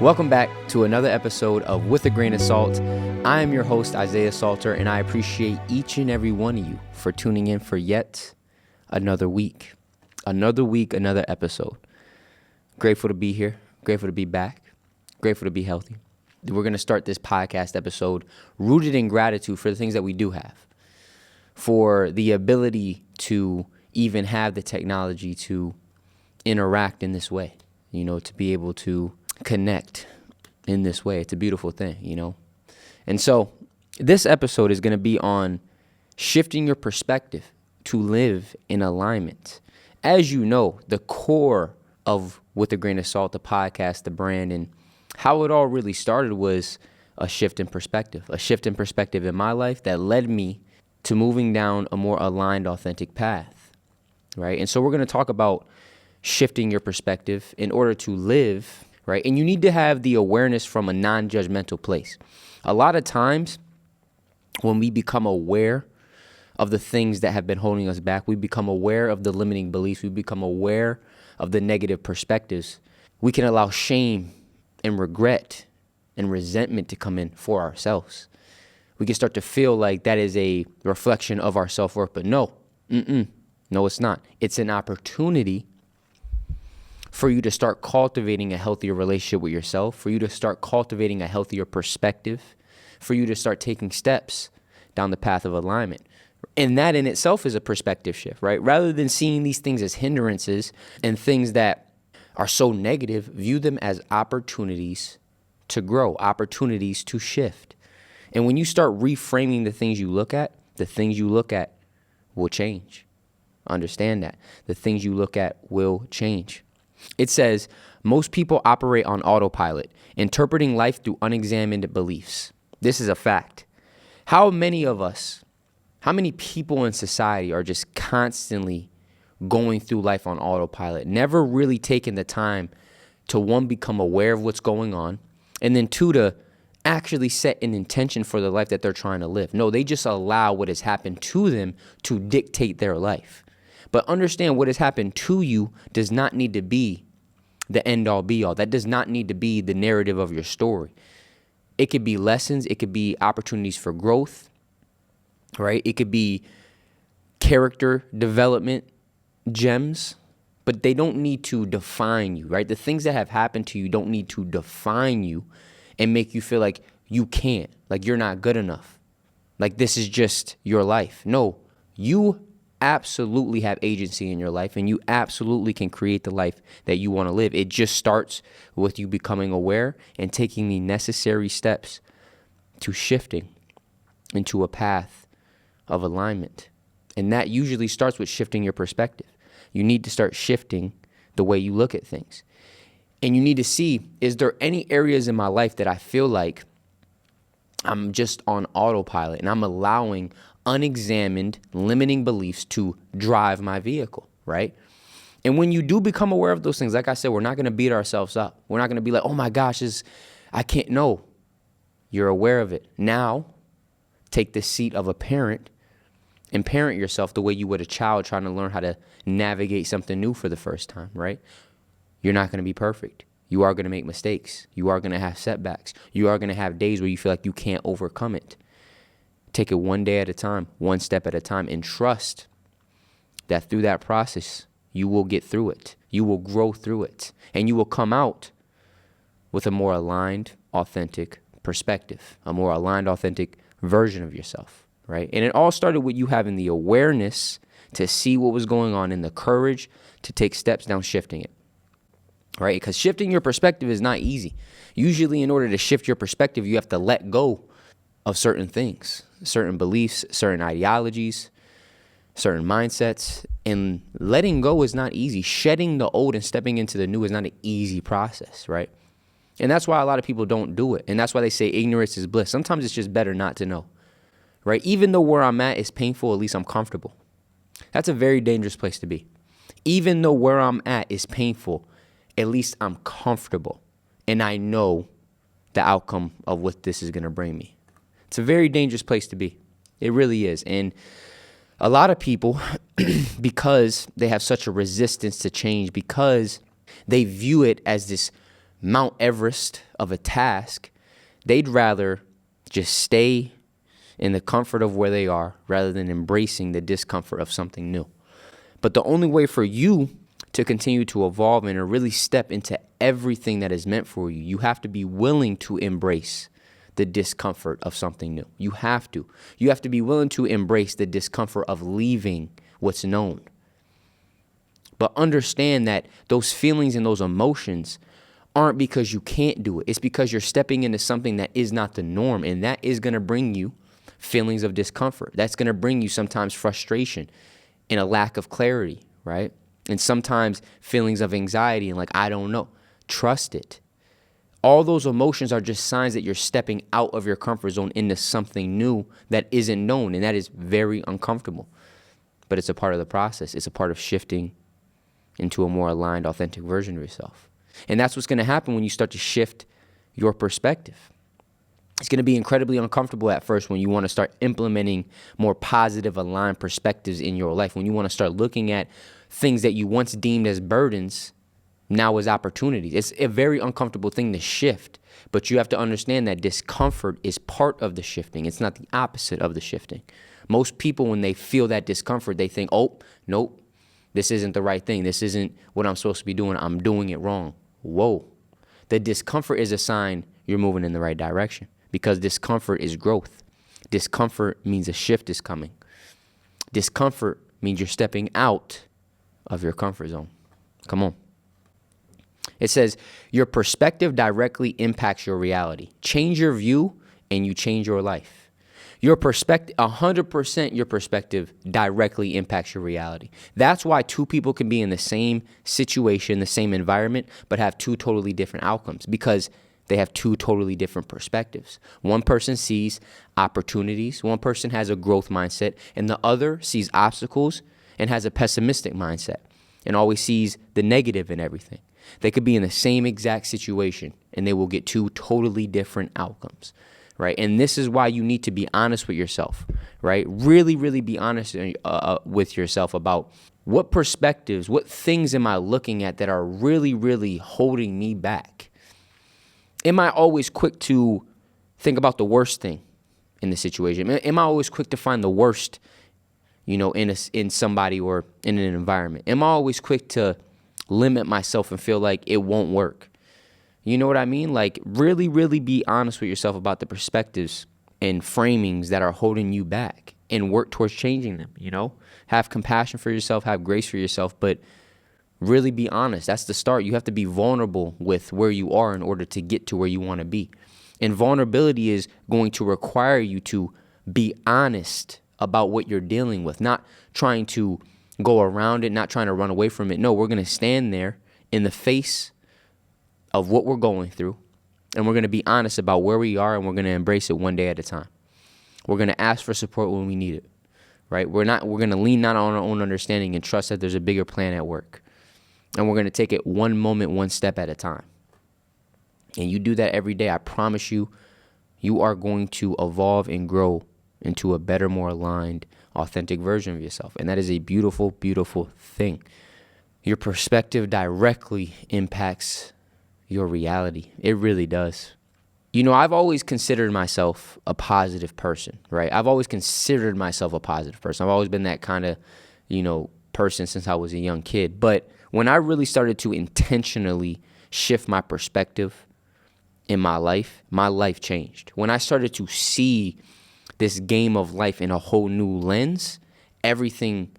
Welcome back to another episode of With a Grain of Salt. I am your host, Isaiah Salter, and I appreciate each and every one of you for tuning in for yet another week. Another episode. Grateful to be here. Grateful to be back. Grateful to be healthy. We're going to start this podcast episode rooted in gratitude for the things that we do have, for the ability to even have the technology to interact in this way, to be able to connect in this way. It's a beautiful thing, And so this episode is going to be on shifting your perspective to live in alignment. As you know, the core of With a Grain of Salt, the podcast, the brand, and how it all really started was a shift in perspective in my life that led me to moving down a more aligned, authentic path, right? And so we're going to talk about shifting your perspective in order to live, right? And you need to have the awareness from a non-judgmental place. A lot of times when we become aware of the things that have been holding us back, we become aware of the limiting beliefs, we become aware of the negative perspectives, we can allow shame and regret and resentment to come in for ourselves. We can start to feel like that is a reflection of our self-worth, but no, it's not. It's an opportunity for you to start cultivating a healthier relationship with yourself, for you to start cultivating a healthier perspective, for you to start taking steps down the path of alignment. And that in itself is a perspective shift, right? Rather than seeing these things as hindrances and things that are so negative, view them as opportunities to grow, opportunities to shift. And when you start reframing the things you look at will change. Understand that. The things you look at will change. It says, most people operate on autopilot, interpreting life through unexamined beliefs. This is a fact. How many people in society are just constantly going through life on autopilot, never really taking the time to, one, become aware of what's going on, and then two, to actually set an intention for the life that they're trying to live. No, they just allow what has happened to them to dictate their life. But understand, what has happened to you does not need to be the end-all, be-all. That does not need to be the narrative of your story. It could be lessons. It could be opportunities for growth, right? It could be character development gems, but they don't need to define you, right? The things that have happened to you don't need to define you and make you feel like you can't, like you're not good enough, like this is just your life. No, you absolutely have agency in your life, and you absolutely can create the life that you want to live. It just starts with you becoming aware and taking the necessary steps to shifting into a path of alignment. And that usually starts with shifting your perspective. You need to start shifting the way you look at things. And you need to see, is there any areas in my life that I feel like I'm just on autopilot and I'm allowing unexamined limiting beliefs to drive my vehicle, right? And when you do become aware of those things, like I said, we're not going to beat ourselves up. We're not going to be like, oh my gosh, I can't. No, you're aware of it. Now, take the seat of a parent and parent yourself the way you would a child trying to learn how to navigate something new for the first time, right? You're not going to be perfect. You are going to make mistakes. You are going to have setbacks. You are going to have days where you feel like you can't overcome it. Take it one day at a time, one step at a time, and trust that through that process, you will get through it. You will grow through it, and you will come out with a more aligned, authentic perspective, a more aligned, authentic version of yourself, right? And it all started with you having the awareness to see what was going on and the courage to take steps down shifting it, right? Because shifting your perspective is not easy. Usually, in order to shift your perspective, you have to let go of certain things, certain beliefs, certain ideologies, certain mindsets, and letting go is not easy. Shedding the old and stepping into the new is not an easy process, right? And that's why a lot of people don't do it. And that's why they say ignorance is bliss. Sometimes it's just better not to know, right? Even though where I'm at is painful, at least I'm comfortable. That's a very dangerous place to be. Even though where I'm at is painful, at least I'm comfortable. And I know the outcome of what this is going to bring me. It's a very dangerous place to be. It really is. And a lot of people, because they have such a resistance to change, because They view it as this Mount Everest of a task. They'd rather just stay in the comfort of where they are rather than embracing the discomfort of something new. But the only way for you to continue to evolve and to really step into everything that is meant for you, you have to be willing to embrace the discomfort of something new. You have to. You have to be willing to embrace the discomfort of leaving what's known. But understand that those feelings and those emotions aren't because you can't do it. It's because you're stepping into something that is not the norm, and that is going to bring you feelings of discomfort. That's going to bring you sometimes frustration and a lack of clarity, right? And sometimes feelings of anxiety and like, I don't know. Trust it. All those emotions are just signs that you're stepping out of your comfort zone into something new that isn't known, and that is very uncomfortable. But it's a part of the process. It's a part of shifting into a more aligned, authentic version of yourself. And that's what's going to happen when you start to shift your perspective. It's going to be incredibly uncomfortable at first when you want to start implementing more positive, aligned perspectives in your life. When you want to start looking at things that you once deemed as burdens now as opportunities. It's a very uncomfortable thing to shift, but you have to understand that discomfort is part of the shifting. It's not the opposite of the shifting. Most people, when they feel that discomfort, they think, oh, nope, this isn't the right thing. This isn't what I'm supposed to be doing. I'm doing it wrong. Whoa. The discomfort is a sign you're moving in the right direction, because discomfort is growth. Discomfort means a shift is coming. Discomfort means you're stepping out of your comfort zone. Come on. It says, your perspective directly impacts your reality. Change your view and you change your life. Your perspective, 100% your perspective directly impacts your reality. That's why two people can be in the same situation, the same environment, but have two totally different outcomes, because they have two totally different perspectives. One person sees opportunities, one person has a growth mindset, and the other sees obstacles and has a pessimistic mindset and always sees the negative in everything. They could be in the same exact situation and they will get two totally different outcomes, right? And this is why you need to be honest with yourself, right? Really, really be honest with yourself about what perspectives, what things am I looking at that are really, really holding me back? Am I always quick to think about the worst thing in the situation? Am I always quick to find the worst, in somebody or in an environment? Am I always quick to limit myself and feel like it won't work? You know what I mean? Like, really, really be honest with yourself about the perspectives and framings that are holding you back and work towards changing them, Have compassion for yourself, have grace for yourself, but really be honest. That's the start. You have to be vulnerable with where you are in order to get to where you want to be. And vulnerability is going to require you to be honest about what you're dealing with, not trying to go around it, not trying to run away from it. No, we're going to stand there in the face of what we're going through, and we're going to be honest about where we are, and we're going to embrace it one day at a time. We're going to ask for support when we need it, right? We're going to lean not on our own understanding and trust that there's a bigger plan at work. And we're going to take it one moment, one step at a time. And you do that every day. I promise you, you are going to evolve and grow into a better, more aligned, authentic version of yourself. And that is a beautiful, beautiful thing. Your perspective directly impacts your reality. It really does. I've always considered myself a positive person, right? I've always considered myself a positive person. I've always been that kind of, person since I was a young kid. But when I really started to intentionally shift my perspective in my life changed. When I started to see this game of life in a whole new lens, everything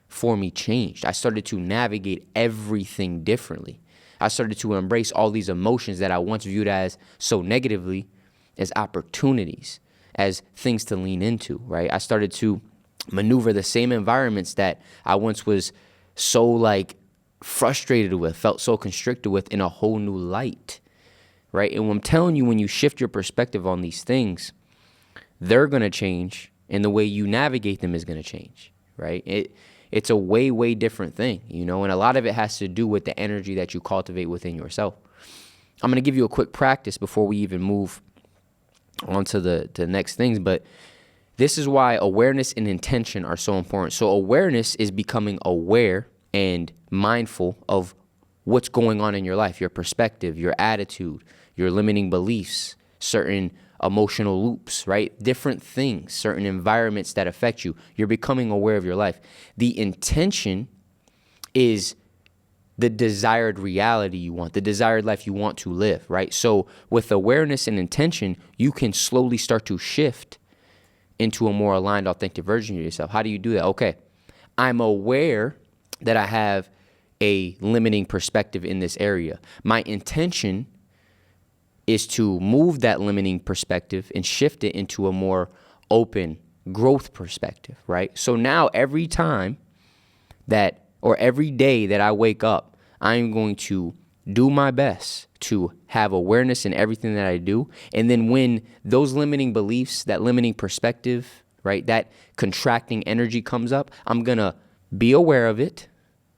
for me changed. I started to navigate everything differently. I started to embrace all these emotions that I once viewed as so negatively as opportunities, as things to lean into, right? I started to maneuver the same environments that I once was so frustrated with, felt so constricted with, in a whole new light, right? And I'm telling you, when you shift your perspective on these things, they're going to change, and the way you navigate them is going to change, right? It's a way, way different thing, and a lot of it has to do with the energy that you cultivate within yourself. I'm going to give you a quick practice before we even move on to the next things, but this is why awareness and intention are so important. So awareness is becoming aware and mindful of what's going on in your life, your perspective, your attitude, your limiting beliefs, certain emotional loops, right? Different things, certain environments that affect you. You're becoming aware of your life. The intention is the desired reality you want, the desired life you want to live, right? So with awareness and intention, you can slowly start to shift into a more aligned, authentic version of yourself. How do you do that? Okay, I'm aware that I have a limiting perspective in this area. My intention is to move that limiting perspective and shift it into a more open growth perspective, right? So now every time or every day that I wake up, I'm going to do my best to have awareness in everything that I do. And then when those limiting beliefs, that limiting perspective, right, that contracting energy comes up, I'm going to be aware of it,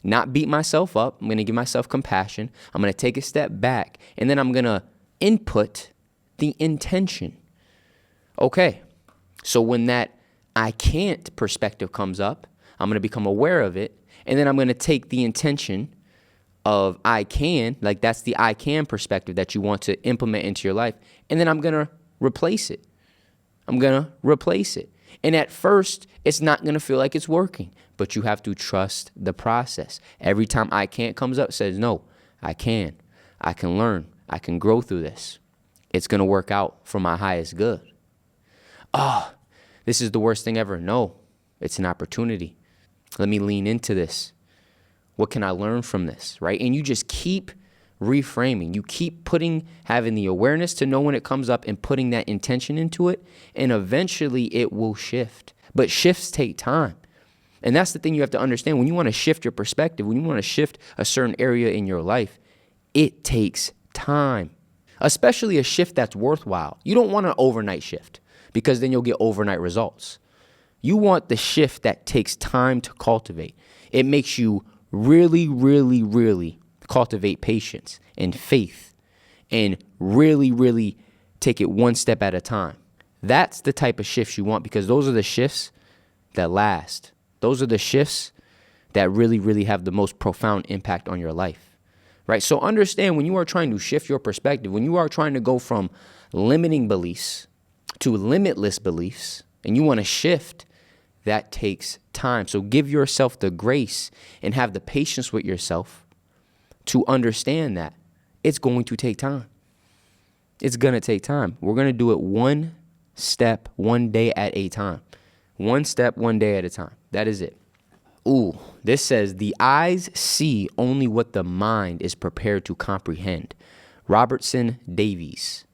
not beat myself up. I'm going to give myself compassion. I'm going to take a step back, and then I'm going to input the intention. Okay, so when that I can't perspective comes up, I'm going to become aware of it, and then I'm going to take the intention of I can, like that's the I can perspective that you want to implement into your life, and then I'm going to replace it. And at first, it's not going to feel like it's working, but you have to trust the process. Every time I can't comes up, it says, no, I can learn. I can grow through this. It's going to work out for my highest good. This is the worst thing ever. No, it's an opportunity. Let me lean into this. What can I learn from this, right? And you just keep reframing. You keep having the awareness to know when it comes up and putting that intention into it, and eventually it will shift. But shifts take time. And that's the thing you have to understand. When you want to shift your perspective, when you want to shift a certain area in your life, it takes time, especially a shift that's worthwhile. You don't want an overnight shift because then you'll get overnight results. You want the shift that takes time to cultivate. It makes you really, really, really cultivate patience and faith and really, really take it one step at a time. That's the type of shifts you want, because those are the shifts that last. Those are the shifts that really, really have the most profound impact on your life, right? So understand, when you are trying to shift your perspective, when you are trying to go from limiting beliefs to limitless beliefs, and you want to shift, that takes time. So give yourself the grace and have the patience with yourself to understand that it's going to take time. It's going to take time. We're going to do it one step, one day at a time. One step, one day at a time. That is it. Ooh, this says, the eyes see only what the mind is prepared to comprehend. Robertson Davies.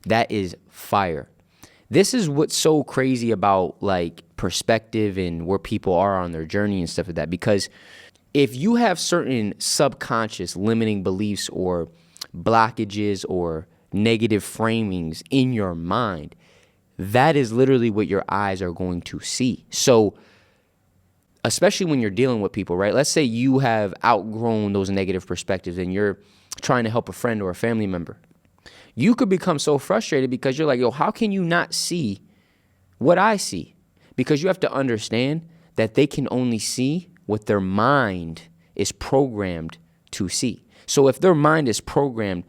That is fire. This is what's so crazy about like perspective and where people are on their journey and stuff like that. Because if you have certain subconscious limiting beliefs or blockages or negative framings in your mind, that is literally what your eyes are going to see. So especially when you're dealing with people, right? Let's say you have outgrown those negative perspectives and you're trying to help a friend or a family member. You could become so frustrated because you're like, yo, how can you not see what I see? Because you have to understand that they can only see what their mind is programmed to see. So if their mind is programmed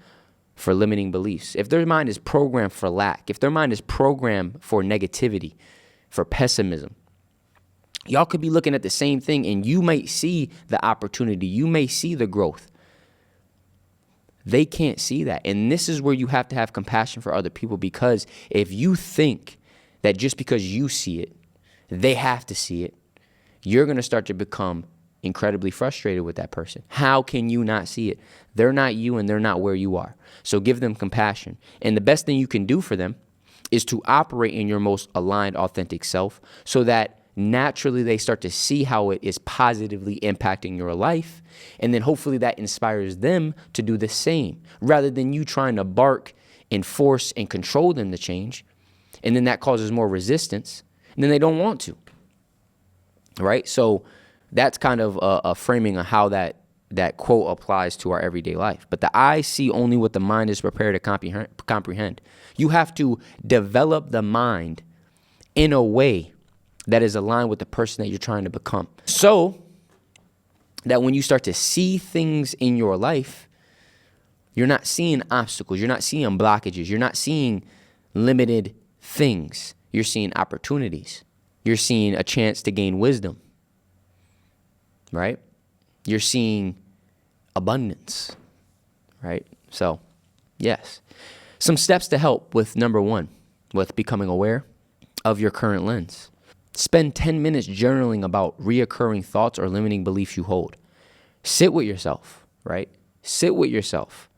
for limiting beliefs, if their mind is programmed for lack, if their mind is programmed for negativity, for pessimism, y'all could be looking at the same thing and you might see the opportunity. You may see the growth. They can't see that. And this is where you have to have compassion for other people, because if you think that just because you see it, they have to see it, you're going to start to become incredibly frustrated with that person. How can you not see it? They're not you and they're not where you are. So give them compassion. And the best thing you can do for them is to operate in your most aligned, authentic self, so that naturally they start to see how it is positively impacting your life. And then hopefully that inspires them to do the same, rather than you trying to bark and force and control them to change. And then that causes more resistance, and then they don't want to. Right? So that's kind of a framing of how that quote applies to our everyday life. But the eyes see only what the mind is prepared to comprehend. You have to develop the mind in a way that is aligned with the person that you're trying to become. So that when you start to see things in your life, you're not seeing obstacles, you're not seeing blockages, you're not seeing limited things. You're seeing opportunities. You're seeing a chance to gain wisdom, right? You're seeing abundance, right? So, yes. Some steps to help with number one, with becoming aware of your current lens. Spend 10 minutes journaling about reoccurring thoughts or limiting beliefs you hold. Sit with yourself, right? Sit with yourself.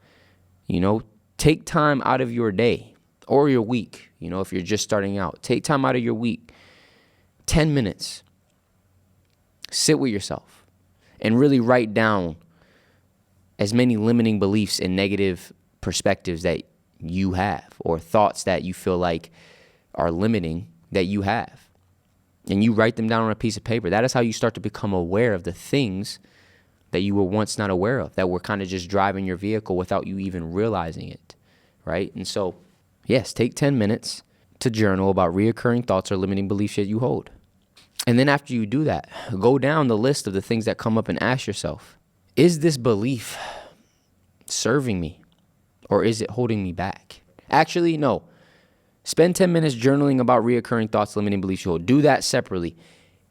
Take time out of your day or your week. If you're just starting out, take time out of your week, 10 minutes. Sit with yourself and really write down as many limiting beliefs and negative perspectives that you have, or thoughts that you feel like are limiting that you have. And you write them down on a piece of paper. That is how you start to become aware of the things that you were once not aware of, that were kind of just driving your vehicle without you even realizing it, right? And so, yes, take 10 minutes to journal about reoccurring thoughts or limiting beliefs that you hold. And then after you do that, go down the list of the things that come up and ask yourself, is this belief serving me or is it holding me back? Actually, no. Spend 10 minutes journaling about reoccurring thoughts, limiting beliefs you hold. Do that separately.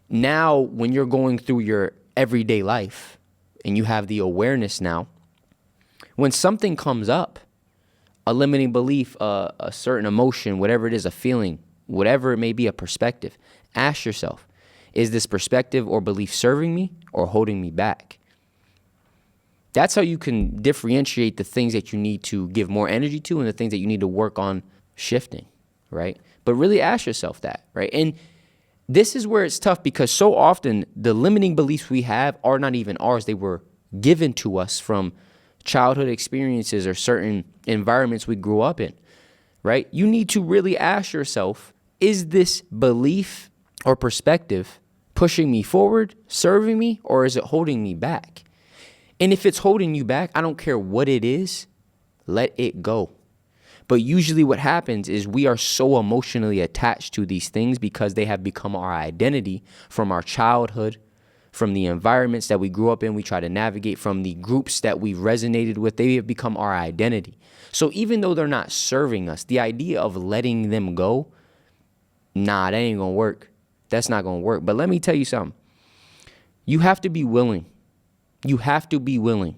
Now, when you're going through your everyday life and you have the awareness now, when something comes up, a limiting belief, a certain emotion, whatever it is, a feeling, whatever it may be, a perspective, ask yourself, is this perspective or belief serving me or holding me back? That's how you can differentiate the things that you need to give more energy to and the things that you need to work on shifting, right? But really ask yourself that, right? And this is where it's tough, because so often the limiting beliefs we have are not even ours. They were given to us from childhood experiences or certain environments we grew up in, right? You need to really ask yourself, is this belief or perspective pushing me forward, serving me, or is it holding me back? And if it's holding you back, I don't care what it is, let it go. But usually what happens is we are so emotionally attached to these things because they have become our identity from our childhood, from the environments that we grew up in. We try to navigate from the groups that we resonated with. They have become our identity. So even though they're not serving us, the idea of letting them go, that ain't going to work. That's not going to work. But let me tell you something. You have to be willing. You have to be willing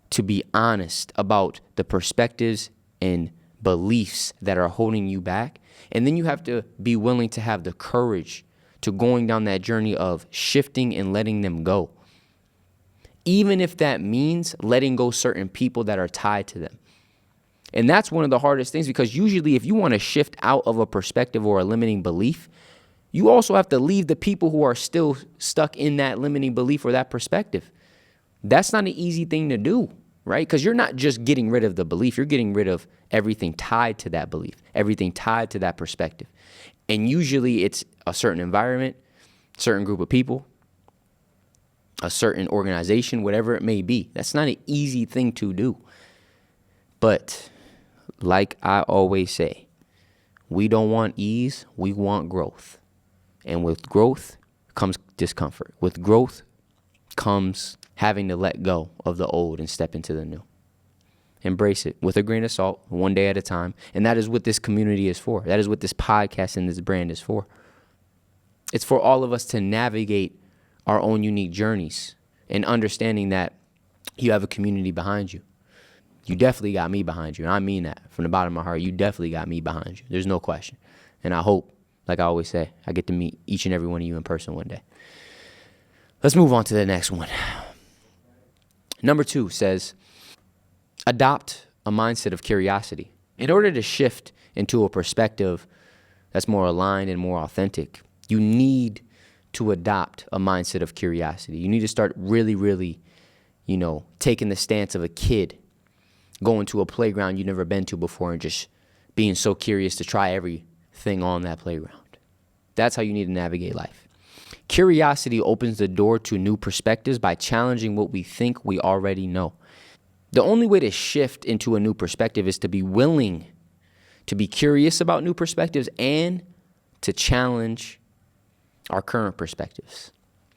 to be honest about the perspectives and beliefs that are holding you back. And then you have to be willing to have the courage to going down that journey of shifting and letting them go. Even if that means letting go certain people that are tied to them. And that's one of the hardest things, because usually if you want to shift out of a perspective or a limiting belief, you also have to leave the people who are still stuck in that limiting belief or that perspective. That's not an easy thing to do, right? Because you're not just getting rid of the belief. You're getting rid of everything tied to that belief, everything tied to that perspective. And usually it's a certain environment, certain group of people, a certain organization, whatever it may be. That's not an easy thing to do. But like I always say, we don't want ease, we want growth. And with growth comes discomfort. With growth comes having to let go of the old and step into the new. Embrace it with a grain of salt, one day at a time. And that is what this community is for. That is what this podcast and this brand is for. It's for all of us to navigate our own unique journeys and understanding that you have a community behind you. You definitely got me behind you. And I mean that from the bottom of my heart. You definitely got me behind you. There's no question. And I hope, like I always say, I get to meet each and every one of you in person one day. Let's move on to the next one. Number 2 says, adopt a mindset of curiosity. In order to shift into a perspective that's more aligned and more authentic, you need to adopt a mindset of curiosity. You need to start really, taking the stance of a kid going to a playground you've never been to before and just being so curious to try everything on that playground. That's how you need to navigate life. Curiosity opens the door to new perspectives by challenging what we think we already know. The only way to shift into a new perspective is to be willing to be curious about new perspectives and to challenge our current perspectives.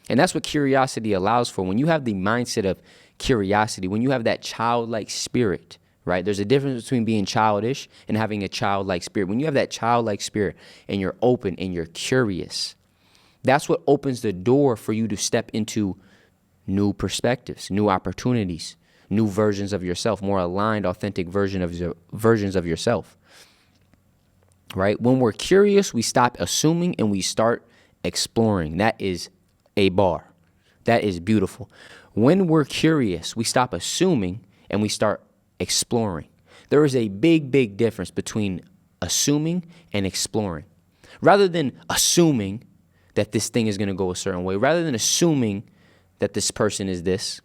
And that's what curiosity allows for. When you have the mindset of curiosity, when you have that childlike spirit, right? There's a difference between being childish and having a childlike spirit. When you have that childlike spirit and you're open and you're curious, that's what opens the door for you to step into new perspectives, new opportunities, new versions of yourself, more aligned, authentic versions of yourself, right? When we're curious, we stop assuming and we start exploring. That is a bar. That is beautiful. When we're curious, we stop assuming and we start exploring. There is a big, big difference between assuming and exploring. Rather than assuming that this thing is going to go a certain way, rather than assuming that this person is this,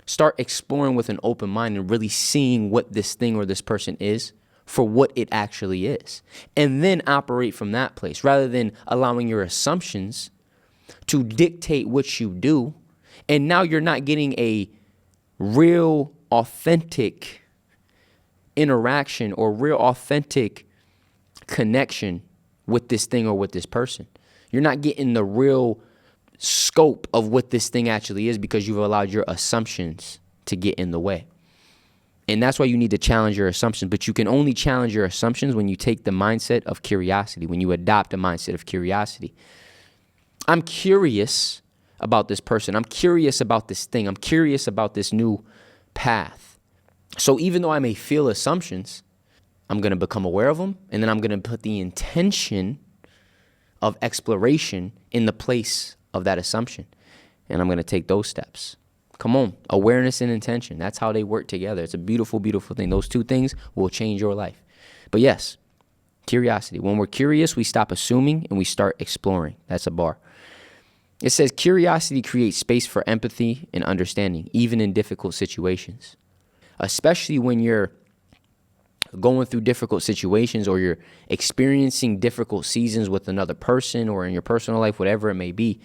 start exploring with an open mind and really seeing what this thing or this person is for what it actually is. And then operate from that place rather than allowing your assumptions to dictate what you do. And now you're not getting a real authentic interaction or real authentic connection with this thing or with this person. You're not getting the real scope of what this thing actually is because you've allowed your assumptions to get in the way. And that's why you need to challenge your assumptions. But you can only challenge your assumptions when you take the mindset of curiosity, when you adopt a mindset of curiosity. I'm curious about this person. I'm curious about this thing. I'm curious about this new path. So even though I may feel assumptions, I'm going to become aware of them. And then I'm going to put the intention of exploration in the place of that assumption. And I'm going to take those steps. Come on. Awareness and intention. That's how they work together. It's a beautiful, beautiful thing. Those two things will change your life. But yes, curiosity. When we're curious, we stop assuming and we start exploring. That's a bar. It says curiosity creates space for empathy and understanding, even in difficult situations. Especially when you're going through difficult situations or you're experiencing difficult seasons with another person or in your personal life, whatever it may be.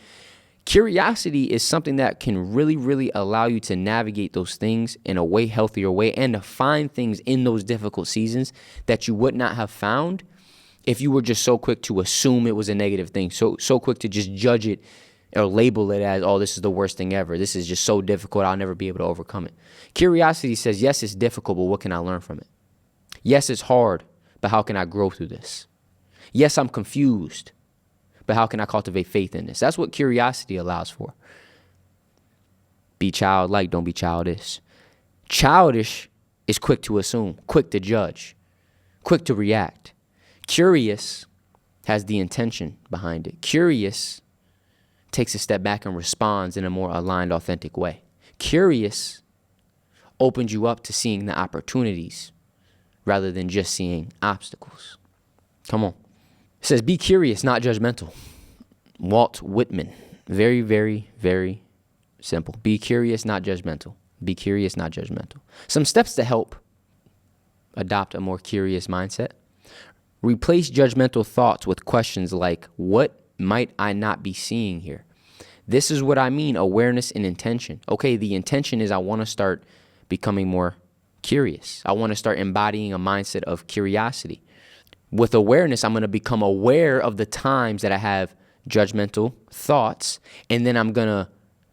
Curiosity is something that can really, really allow you to navigate those things in a way healthier way and to find things in those difficult seasons that you would not have found if you were just so quick to assume it was a negative thing, so quick to just judge it or label it as, oh, this is the worst thing ever. This is just so difficult. I'll never be able to overcome it. Curiosity says, yes, it's difficult, but what can I learn from it? Yes, it's hard, but how can I grow through this? Yes, I'm confused, but how can I cultivate faith in this? That's what curiosity allows for. Be childlike, don't be childish. Childish is quick to assume, quick to judge, quick to react. Curious has the intention behind it. Curious takes a step back and responds in a more aligned, authentic way. Curious opens you up to seeing the opportunities rather than just seeing obstacles. Come on. It says, be curious, not judgmental. Walt Whitman. Very, very, very simple. Be curious, not judgmental. Be curious, not judgmental. Some steps to help adopt a more curious mindset. Replace judgmental thoughts with questions like, what might I not be seeing here? This is what I mean, awareness and intention. Okay, the intention is I want to start becoming more curious. I want to start embodying a mindset of curiosity. With awareness, I'm going to become aware of the times that I have judgmental thoughts, and then I'm going to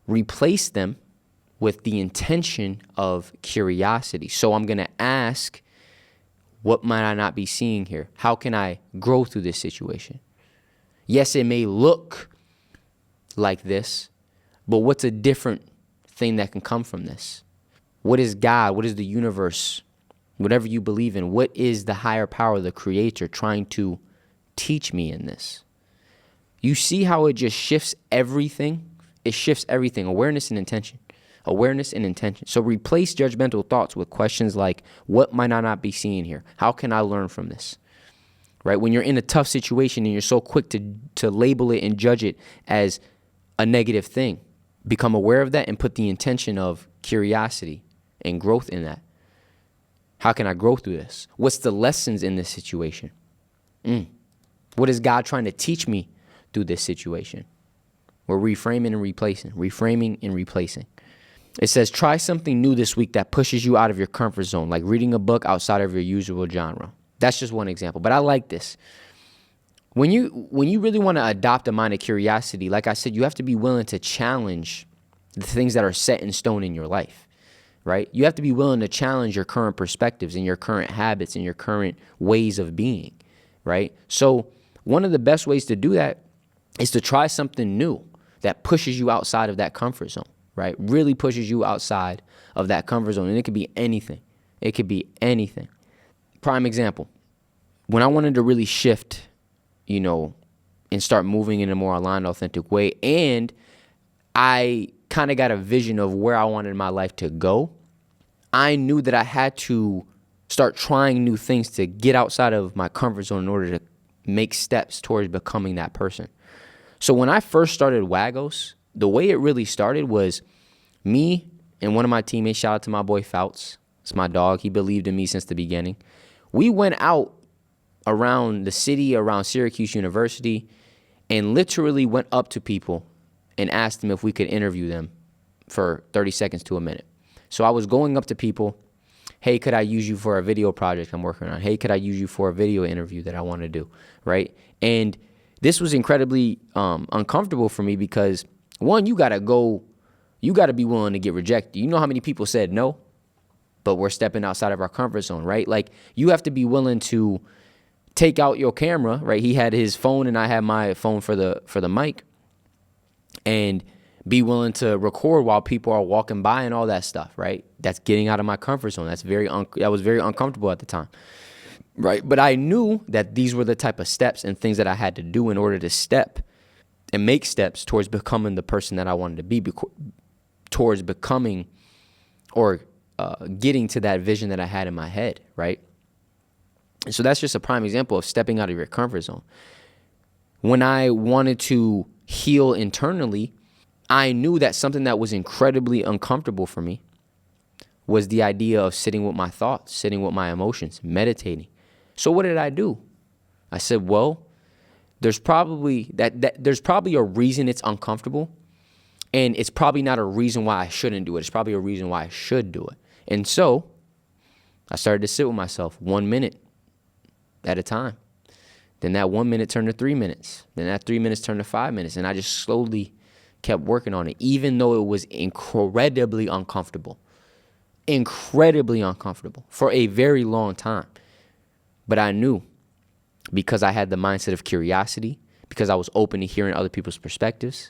replace them with the intention of curiosity. So I'm going to ask, what might I not be seeing here? How can I grow through this situation? Yes, it may look like this, but what's a different thing that can come from this? What is God? What is the universe? Whatever you believe in, what is the higher power, the creator, trying to teach me in this? You see how it just shifts everything? It shifts everything. Awareness and intention. Awareness and intention. So replace judgmental thoughts with questions like, what might I not be seeing here? How can I learn from this? Right? When you're in a tough situation and you're so quick to label it and judge it as a negative thing, become aware of that and put the intention of curiosity and growth in that. How can I grow through this? What's the lessons in this situation? What is God trying to teach me through this situation? We're reframing and replacing, reframing and replacing. It says, try something new this week that pushes you out of your comfort zone, like reading a book outside of your usual genre. That's just one example, but I like this. When you really want to adopt a mind of curiosity, like I said, you have to be willing to challenge the things that are set in stone in your life, right? You have to be willing to challenge your current perspectives and your current habits and your current ways of being, right? So one of the best ways to do that is to try something new that pushes you outside of that comfort zone, right? Really pushes you outside of that comfort zone. And it could be anything. It could be anything. Prime example, when I wanted to really shift, and start moving in a more aligned, authentic way, and I kind of got a vision of where I wanted my life to go, I knew that I had to start trying new things to get outside of my comfort zone in order to make steps towards becoming that person. So when I first started WAGOS, the way it really started was me and one of my teammates, shout out to my boy Fouts, it's my dog, he believed in me since the beginning. We went out around the city, around Syracuse University, and literally went up to people and asked them if we could interview them for 30 seconds to a minute. So I was going up to people, hey, could I use you for a video project I'm working on? Hey, could I use you for a video interview that I want to do, right? And this was incredibly uncomfortable for me because, one, you got to be willing to get rejected. You know how many people said no, but we're stepping outside of our comfort zone, right? Like, you have to be willing to take out your camera, right? He had his phone and I had my phone for the mic, and be willing to record while people are walking by and all that stuff, right? That's getting out of my comfort zone. That was very uncomfortable at the time, right? But I knew that these were the type of steps and things that I had to do in order to step and make steps towards becoming the person that I wanted to be, towards becoming or getting to that vision that I had in my head, right? And so that's just a prime example of stepping out of your comfort zone. When I wanted to heal internally, I knew that something that was incredibly uncomfortable for me was the idea of sitting with my thoughts, sitting with my emotions, meditating. So what did I do? I said, well, there's probably a reason it's uncomfortable, and it's probably not a reason why I shouldn't do it. It's probably a reason why I should do it. And so I started to sit with myself 1 minute at a time. Then that 1 minute turned to 3 minutes. Then that 3 minutes turned to 5 minutes. And I just slowly kept working on it, even though it was incredibly uncomfortable for a very long time. But I knew, because I had the mindset of curiosity, because I was open to hearing other people's perspectives,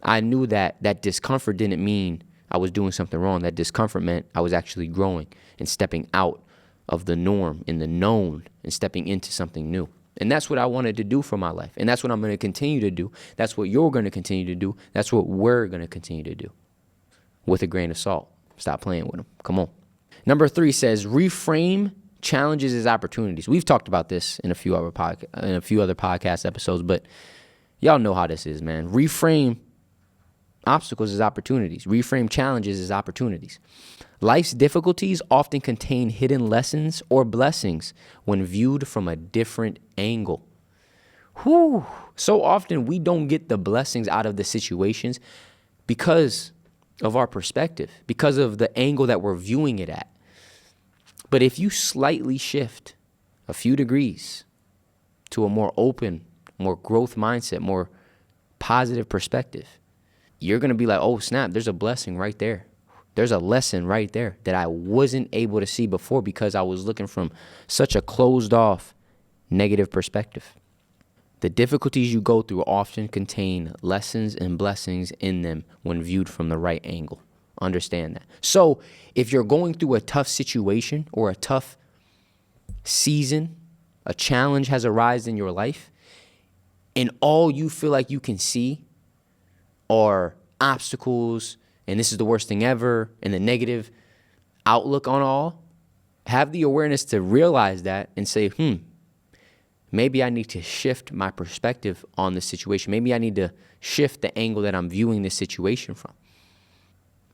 I knew that that discomfort didn't mean I was doing something wrong. That discomfort meant I was actually growing and stepping out of the norm and the known and stepping into something new. And that's what I wanted to do for my life. And that's what I'm going to continue to do. That's what you're going to continue to do. That's what we're going to continue to do. With a grain of salt. Stop playing with them. Come on. Number 3 says, reframe challenges as opportunities. We've talked about this in a few other podcast episodes, but y'all know how this is, man. Reframe obstacles as opportunities. Reframe challenges as opportunities. Life's difficulties often contain hidden lessons or blessings when viewed from a different angle. Whew. So often we don't get the blessings out of the situations because of our perspective, because of the angle that we're viewing it at. But if you slightly shift a few degrees to a more open, more growth mindset, more positive perspective, you're going to be like, oh, snap, there's a blessing right there. There's a lesson right there that I wasn't able to see before because I was looking from such a closed off negative perspective. The difficulties you go through often contain lessons and blessings in them when viewed from the right angle. Understand that. So if you're going through a tough situation or a tough season, a challenge has arisen in your life, and all you feel like you can see are obstacles, and this is the worst thing ever, and the negative outlook on all, have the awareness to realize that and say, maybe I need to shift my perspective on this situation. Maybe I need to shift the angle that I'm viewing this situation from.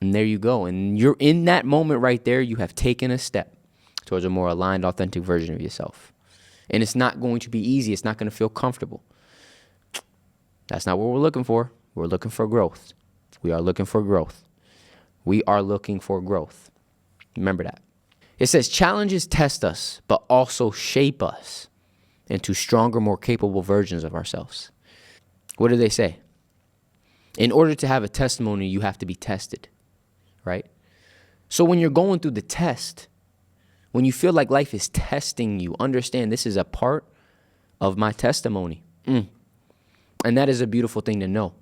And there you go. And you're in that moment right there, you have taken a step towards a more aligned, authentic version of yourself. And it's not going to be easy. It's not going to feel comfortable. That's not what we're looking for. We're looking for growth. We are looking for growth. We are looking for growth. Remember that. It says challenges test us, but also shape us. into stronger, more capable versions of ourselves. What do they say? In order to have a testimony, you have to be tested, right? So when you're going through the test, when you feel like life is testing you, understand this is a part of my testimony. And that is a beautiful thing to know.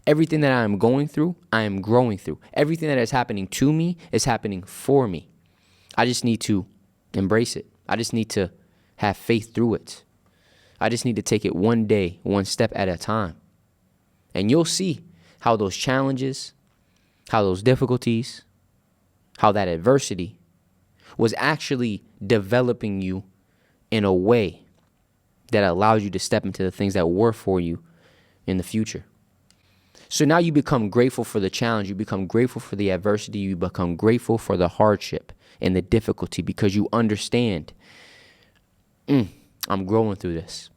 Everything that I am going through, I am growing through. Everything that is happening to me is happening for me. I just need to embrace it. I just need to have faith through it. I just need to take it one day, one step at a time. And you'll see how those challenges, how those difficulties, how that adversity was actually developing you in a way that allows you to step into the things that were for you in the future. So now you become grateful for the challenge. You become grateful for the adversity. You become grateful for the hardship and the difficulty because you understand, I'm growing through this.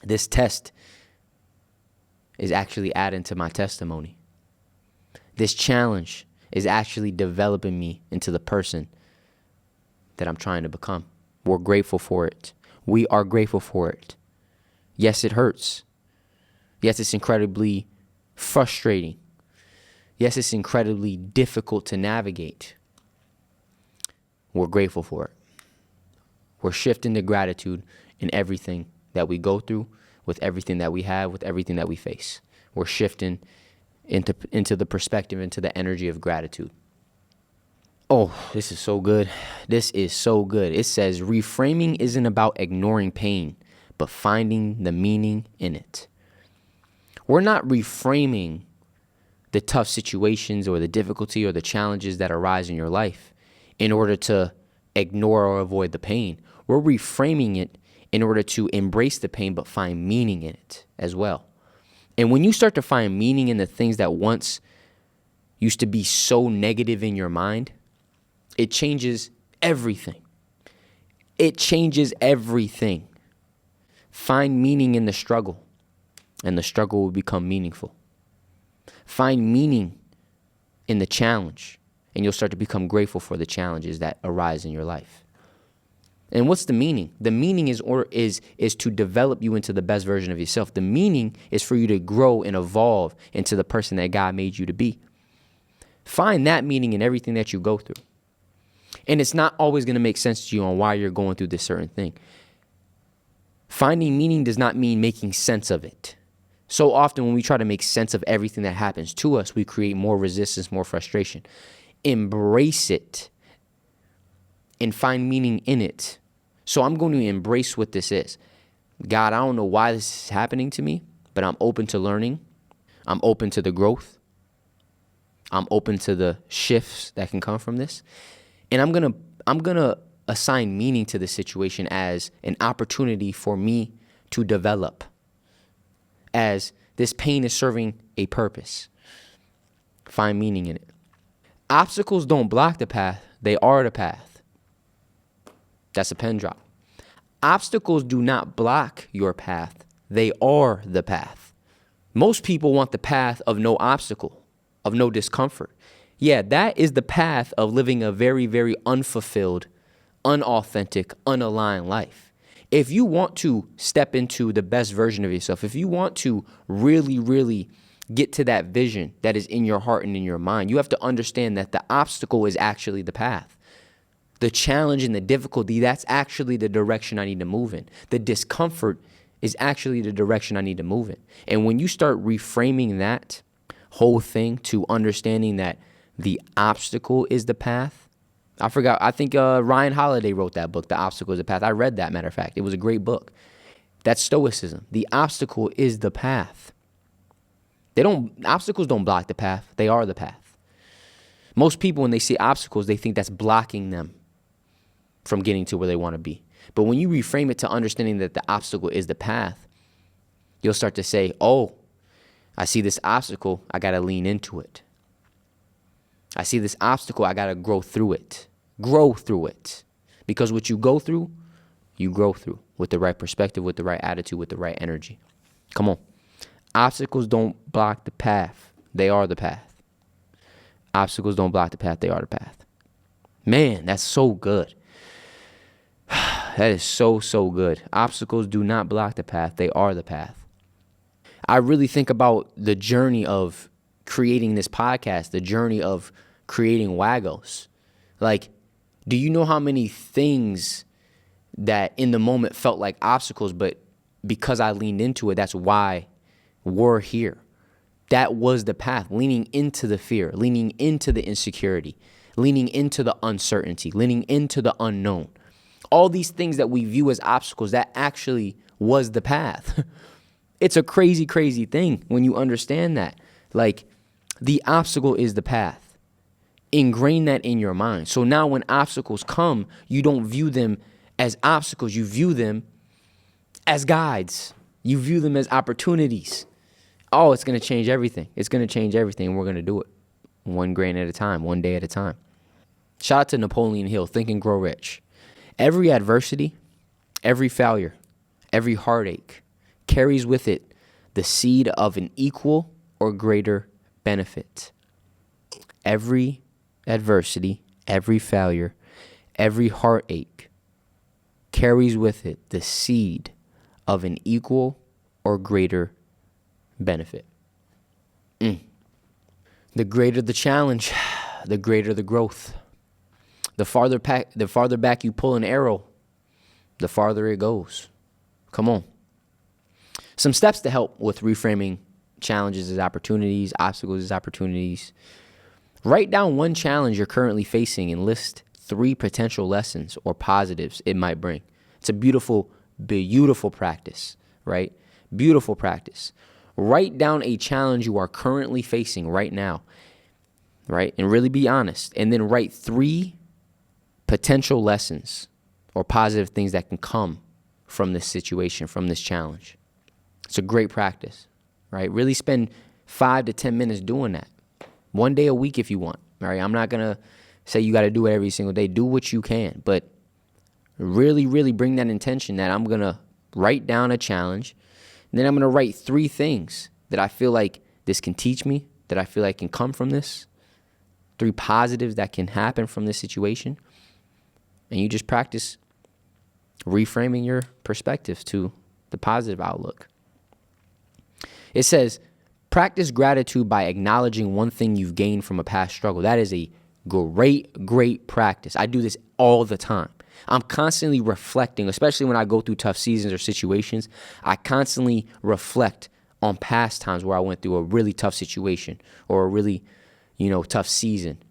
This test is actually adding to my testimony. This challenge is actually developing me into the person that I'm trying to become. We're grateful for it. We are grateful for it. Yes, it hurts. Yes, it's incredibly frustrating. Yes, it's incredibly difficult to navigate. We're grateful for it. We're shifting to gratitude in everything that we go through, with everything that we have, with everything that we face. We're shifting into the perspective, into the energy of gratitude. Oh, this is so good. This is so good. It says, reframing isn't about ignoring pain, but finding the meaning in it. We're not reframing the tough situations or the difficulty or the challenges that arise in your life in order to ignore or avoid the pain. We're reframing it in order to embrace the pain, but find meaning in it as well. And when you start to find meaning in the things that once used to be so negative in your mind, it changes everything. It changes everything. Find meaning in the struggle, and the struggle will become meaningful. Find meaning in the challenge, and you'll start to become grateful for the challenges that arise in your life. And what's the meaning? The meaning is to develop you into the best version of yourself. The meaning is for you to grow and evolve into the person that God made you to be. Find that meaning in everything that you go through. And it's not always going to make sense to you on why you're going through this certain thing. Finding meaning does not mean making sense of it. So often when we try to make sense of everything that happens to us, we create more resistance, more frustration. Embrace it and find meaning in it. So I'm going to embrace what this is. God, I don't know why this is happening to me, but I'm open to learning. I'm open to the growth. I'm open to the shifts that can come from this. And I'm going to assign meaning to the situation as an opportunity for me to develop, as this pain is serving a purpose. Find meaning in it. Obstacles don't block the path. They are the path. That's a pen drop. Obstacles do not block your path. They are the path. Most people want the path of no obstacle, of no discomfort. Yeah, that is the path of living a very, very unfulfilled, unauthentic, unaligned life. If you want to step into the best version of yourself, if you want to really, really get to that vision that is in your heart and in your mind, you have to understand that the obstacle is actually the path. The challenge and the difficulty, that's actually the direction I need to move in. The discomfort is actually the direction I need to move in. And when you start reframing that whole thing to understanding that the obstacle is the path, I think Ryan Holiday wrote that book, The Obstacle is the Path. I read that, matter of fact. It was a great book. That's Stoicism. The obstacle is the path. Obstacles don't block the path. They are the path. Most people, when they see obstacles, they think that's blocking them from getting to where they want to be. But when you reframe it to understanding that the obstacle is the path, you'll start to say, oh, I see this obstacle, I got to lean into it. I see this obstacle, I got to grow through it. Grow through it. Because what you go through, you grow through with the right perspective, with the right attitude, with the right energy. Come on. Obstacles don't block the path. They are the path. Obstacles don't block the path. They are the path. Man, that's so good. That is so, so good. Obstacles do not block the path. They are the path. I really think about the journey of creating this podcast, the journey of creating WAGOS. Like, do you know how many things that in the moment felt like obstacles, but because I leaned into it, that's why we're here. That was the path, leaning into the fear, leaning into the insecurity, leaning into the uncertainty, leaning into the unknown. All these things that we view as obstacles, that actually was the path. It's a crazy, crazy thing when you understand that. Like, the obstacle is the path. Ingrain that in your mind. So now when obstacles come, you don't view them as obstacles. You view them as guides. You view them as opportunities. Oh, it's going to change everything. It's going to change everything, and we're going to do it one grain at a time, one day at a time. Shout out to Napoleon Hill, Think and Grow Rich. Every adversity, every failure, every heartache carries with it the seed of an equal or greater benefit. Every adversity, every failure, every heartache carries with it the seed of an equal or greater benefit. The greater the challenge, the greater the growth. The farther back you pull an arrow, the farther it goes. Come on. Some steps to help with reframing challenges as opportunities, obstacles as opportunities. Write down one challenge you're currently facing and list 3 potential lessons or positives it might bring. It's a beautiful, beautiful practice, right? Beautiful practice. Write down a challenge you are currently facing right now, right? And really be honest. And then write 3 potential lessons or positive things that can come from this situation, from this challenge. It's a great practice, right? Really spend 5 to 10 minutes doing that. One day a week if you want, right? I'm not going to say you got to do it every single day. Do what you can, but really, really bring that intention that I'm going to write down a challenge, and then I'm going to write 3 things that I feel like this can teach me, that I feel like can come from this, 3 positives that can happen from this situation, and you just practice reframing your perspective to the positive outlook. It says, practice gratitude by acknowledging one thing you've gained from a past struggle. That is a great, great practice. I do this all the time. I'm constantly reflecting, especially when I go through tough seasons or situations. I constantly reflect on past times where I went through a really tough situation or a really, tough season,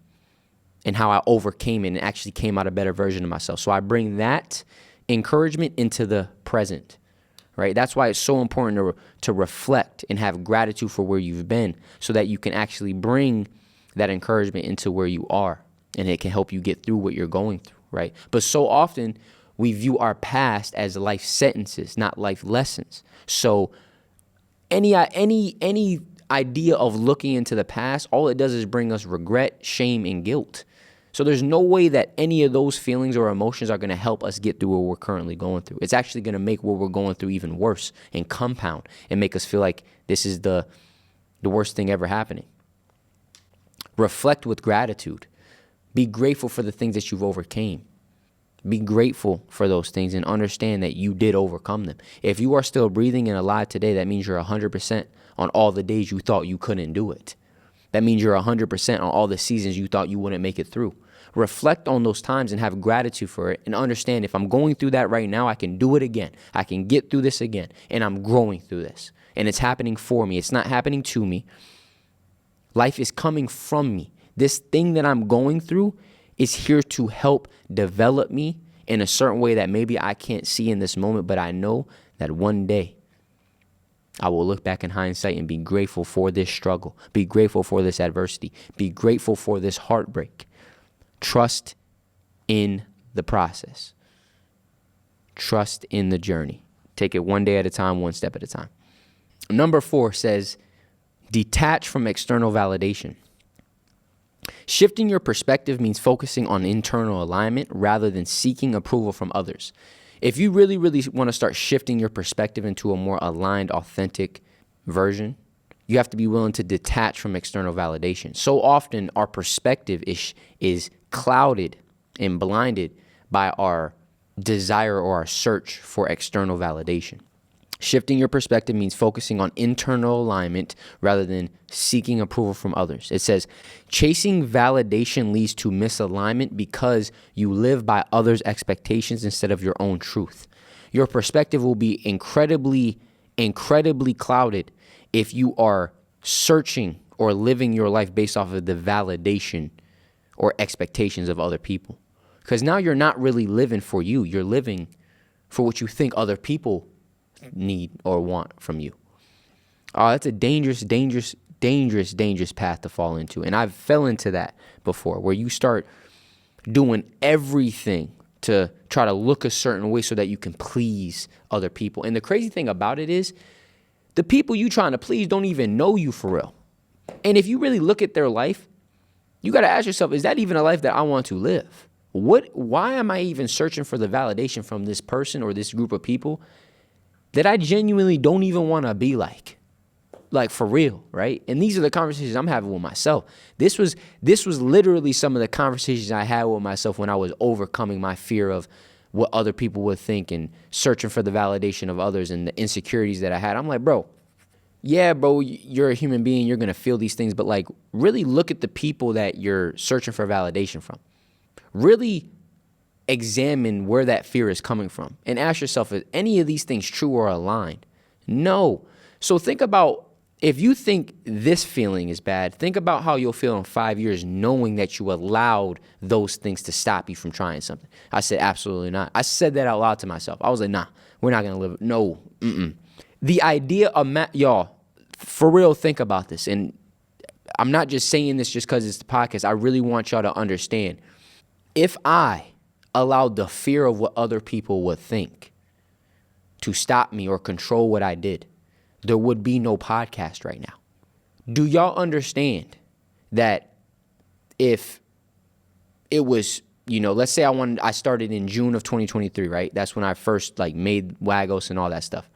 and how I overcame it and actually came out a better version of myself. So I bring that encouragement into the present. Right? That's why it's so important to reflect and have gratitude for where you've been so that you can actually bring that encouragement into where you are, and it can help you get through what you're going through, right? But so often we view our past as life sentences, not life lessons. So any idea of looking into the past, all it does is bring us regret, shame, and guilt. So there's no way that any of those feelings or emotions are going to help us get through what we're currently going through. It's actually going to make what we're going through even worse and compound and make us feel like this is the worst thing ever happening. Reflect with gratitude. Be grateful for the things that you've overcame. Be grateful for those things and understand that you did overcome them. If you are still breathing and alive today, that means you're 100% on all the days you thought you couldn't do it. That means you're 100% on all the seasons you thought you wouldn't make it through. Reflect on those times and have gratitude for it, and understand if I'm going through that right now, I can do it again. I can get through this again, and I'm growing through this. And it's happening for me. It's not happening to me. Life is coming from me. This thing that I'm going through is here to help develop me in a certain way that maybe I can't see in this moment, but I know that one day I will look back in hindsight and be grateful for this struggle, be grateful for this adversity, be grateful for this heartbreak. Trust in the process. Trust in the journey. Take it one day at a time, one step at a time. Number 4 says, detach from external validation. Shifting your perspective means focusing on internal alignment rather than seeking approval from others. If you really, really want to start shifting your perspective into a more aligned, authentic version, you have to be willing to detach from external validation. So often our perspective is clouded and blinded by our desire or our search for external validation. Shifting your perspective means focusing on internal alignment rather than seeking approval from others. It says, chasing validation leads to misalignment because you live by others' expectations instead of your own truth. Your perspective will be incredibly clouded if you are searching or living your life based off of the validation or expectations of other people. Because now you're not really living for you. You're living for what you think other people need or want from you. That's a dangerous path to fall into. And I've fell into that before, where you start doing everything to try to look a certain way so that you can please other people. And the crazy thing about it is the people you trying to please don't even know you for real. And if you really look at their life, you got to ask yourself, is that even a life that I want to live? Why am I even searching for the validation from this person or this group of people that I genuinely don't even want to be like for real, right? And these are the conversations I'm having with myself. This was literally some of the conversations I had with myself when I was overcoming my fear of what other people would think and searching for the validation of others and the insecurities that I had. I'm like, bro, you're a human being. You're going to feel these things, but like really look at the people that you're searching for validation from. Really examine where that fear is coming from and ask yourself, is any of these things true or aligned? No. So think about, if you think this feeling is bad, think about how you'll feel in 5 years knowing that you allowed those things to stop you from trying something. I said, absolutely not. I said that out loud to myself. I was like, nah, we're not going to live. No. The idea of, y'all, for real, think about this. And I'm not just saying this just because it's the podcast. I really want y'all to understand. If I allowed the fear of what other people would think to stop me or control what I did, there would be no podcast right now. Do y'all understand that if it was, let's say I started in June of 2023, right? That's when I first made WAGOS and all that stuff.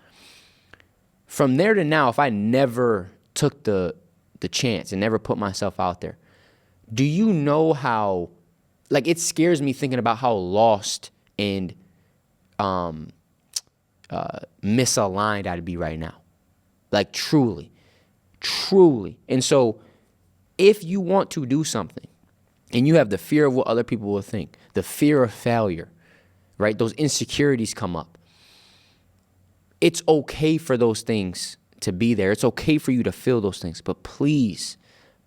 From there to now, if I never took the chance and never put myself out there, do you know how, it scares me thinking about how lost and misaligned I'd be right now. Truly. And so if you want to do something and you have the fear of what other people will think, the fear of failure, right? Those insecurities come up. It's okay for those things to be there. It's okay for you to feel those things, but please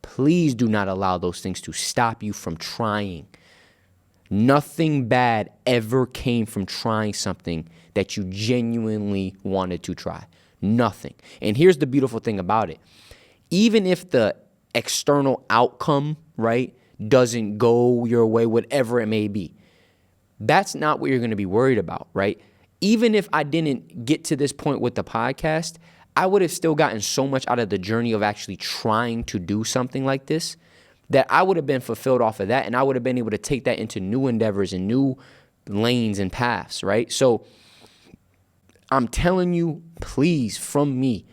do not allow those things to stop you from trying. Nothing bad ever came from trying something that you genuinely wanted to try. Nothing. And here's the beautiful thing about it. Even if the external outcome, right, doesn't go your way, whatever it may be, that's not what you're going to be worried about, right? Even if I didn't get to this point with the podcast, I would have still gotten so much out of the journey of actually trying to do something like this that I would have been fulfilled off of that, and I would have been able to take that into new endeavors and new lanes and paths, right? So I'm telling you, please, from me,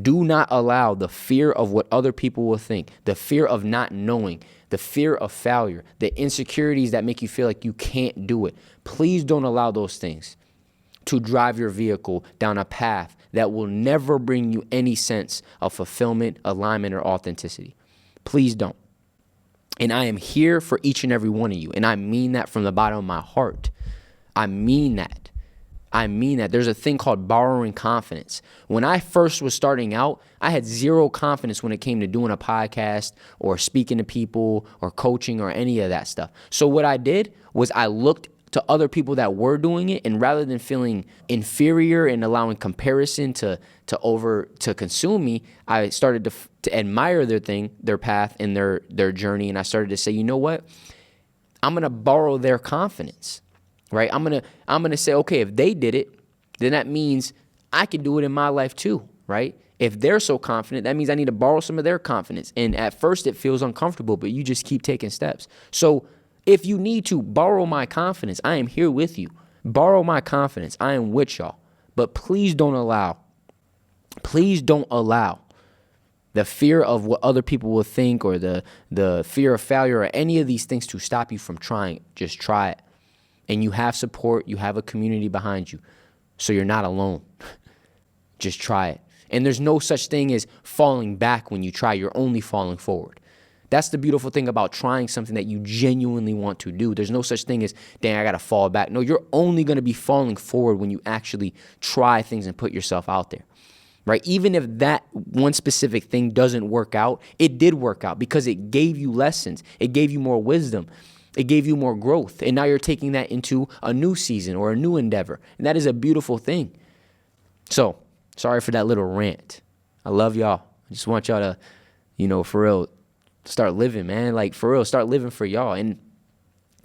do not allow the fear of what other people will think, the fear of not knowing, the fear of failure, the insecurities that make you feel like you can't do it. Please don't allow those things to drive your vehicle down a path that will never bring you any sense of fulfillment, alignment, or authenticity. Please don't. And I am here for each and every one of you. And I mean that from the bottom of my heart. I mean that. There's a thing called borrowing confidence. When I first was starting out, I had zero confidence when it came to doing a podcast or speaking to people or coaching or any of that stuff. So what I did was I looked to other people that were doing it, and rather than feeling inferior and allowing comparison to consume me, I started to admire their path and their journey, and I started to say, you know what? I'm gonna borrow their confidence, right? I'm gonna say, okay, if they did it, then that means I can do it in my life too, right? If they're so confident, that means I need to borrow some of their confidence. And at first it feels uncomfortable, but you just keep taking steps. So if you need to borrow my confidence, I am here with you. Borrow my confidence. I am with y'all. But please don't allow the fear of what other people will think or the fear of failure or any of these things to stop you from trying. Just try it. and you have support, you have a community behind you. So you're not alone. Just try it. And there's no such thing as falling back when you try. You're only falling forward. That's the beautiful thing about trying something that you genuinely want to do. There's no such thing as, dang, I got to fall back. No, you're only going to be falling forward when you actually try things and put yourself out there, right? Even if that one specific thing doesn't work out, it did work out because it gave you lessons. It gave you more wisdom. It gave you more growth. And now you're taking that into a new season or a new endeavor. And that is a beautiful thing. So, sorry for that little rant. I love y'all. I just want y'all to, for real, start living, man. Like, for real, start living for y'all. And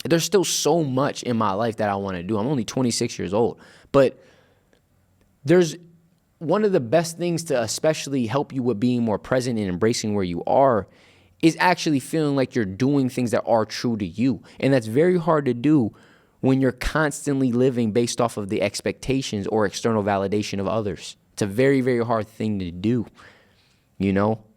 there's still so much in my life that I want to do. I'm only 26 years old. But there's one of the best things to especially help you with being more present and embracing where you are is actually feeling like you're doing things that are true to you. And that's very hard to do when you're constantly living based off of the expectations or external validation of others. It's a very, very hard thing to do,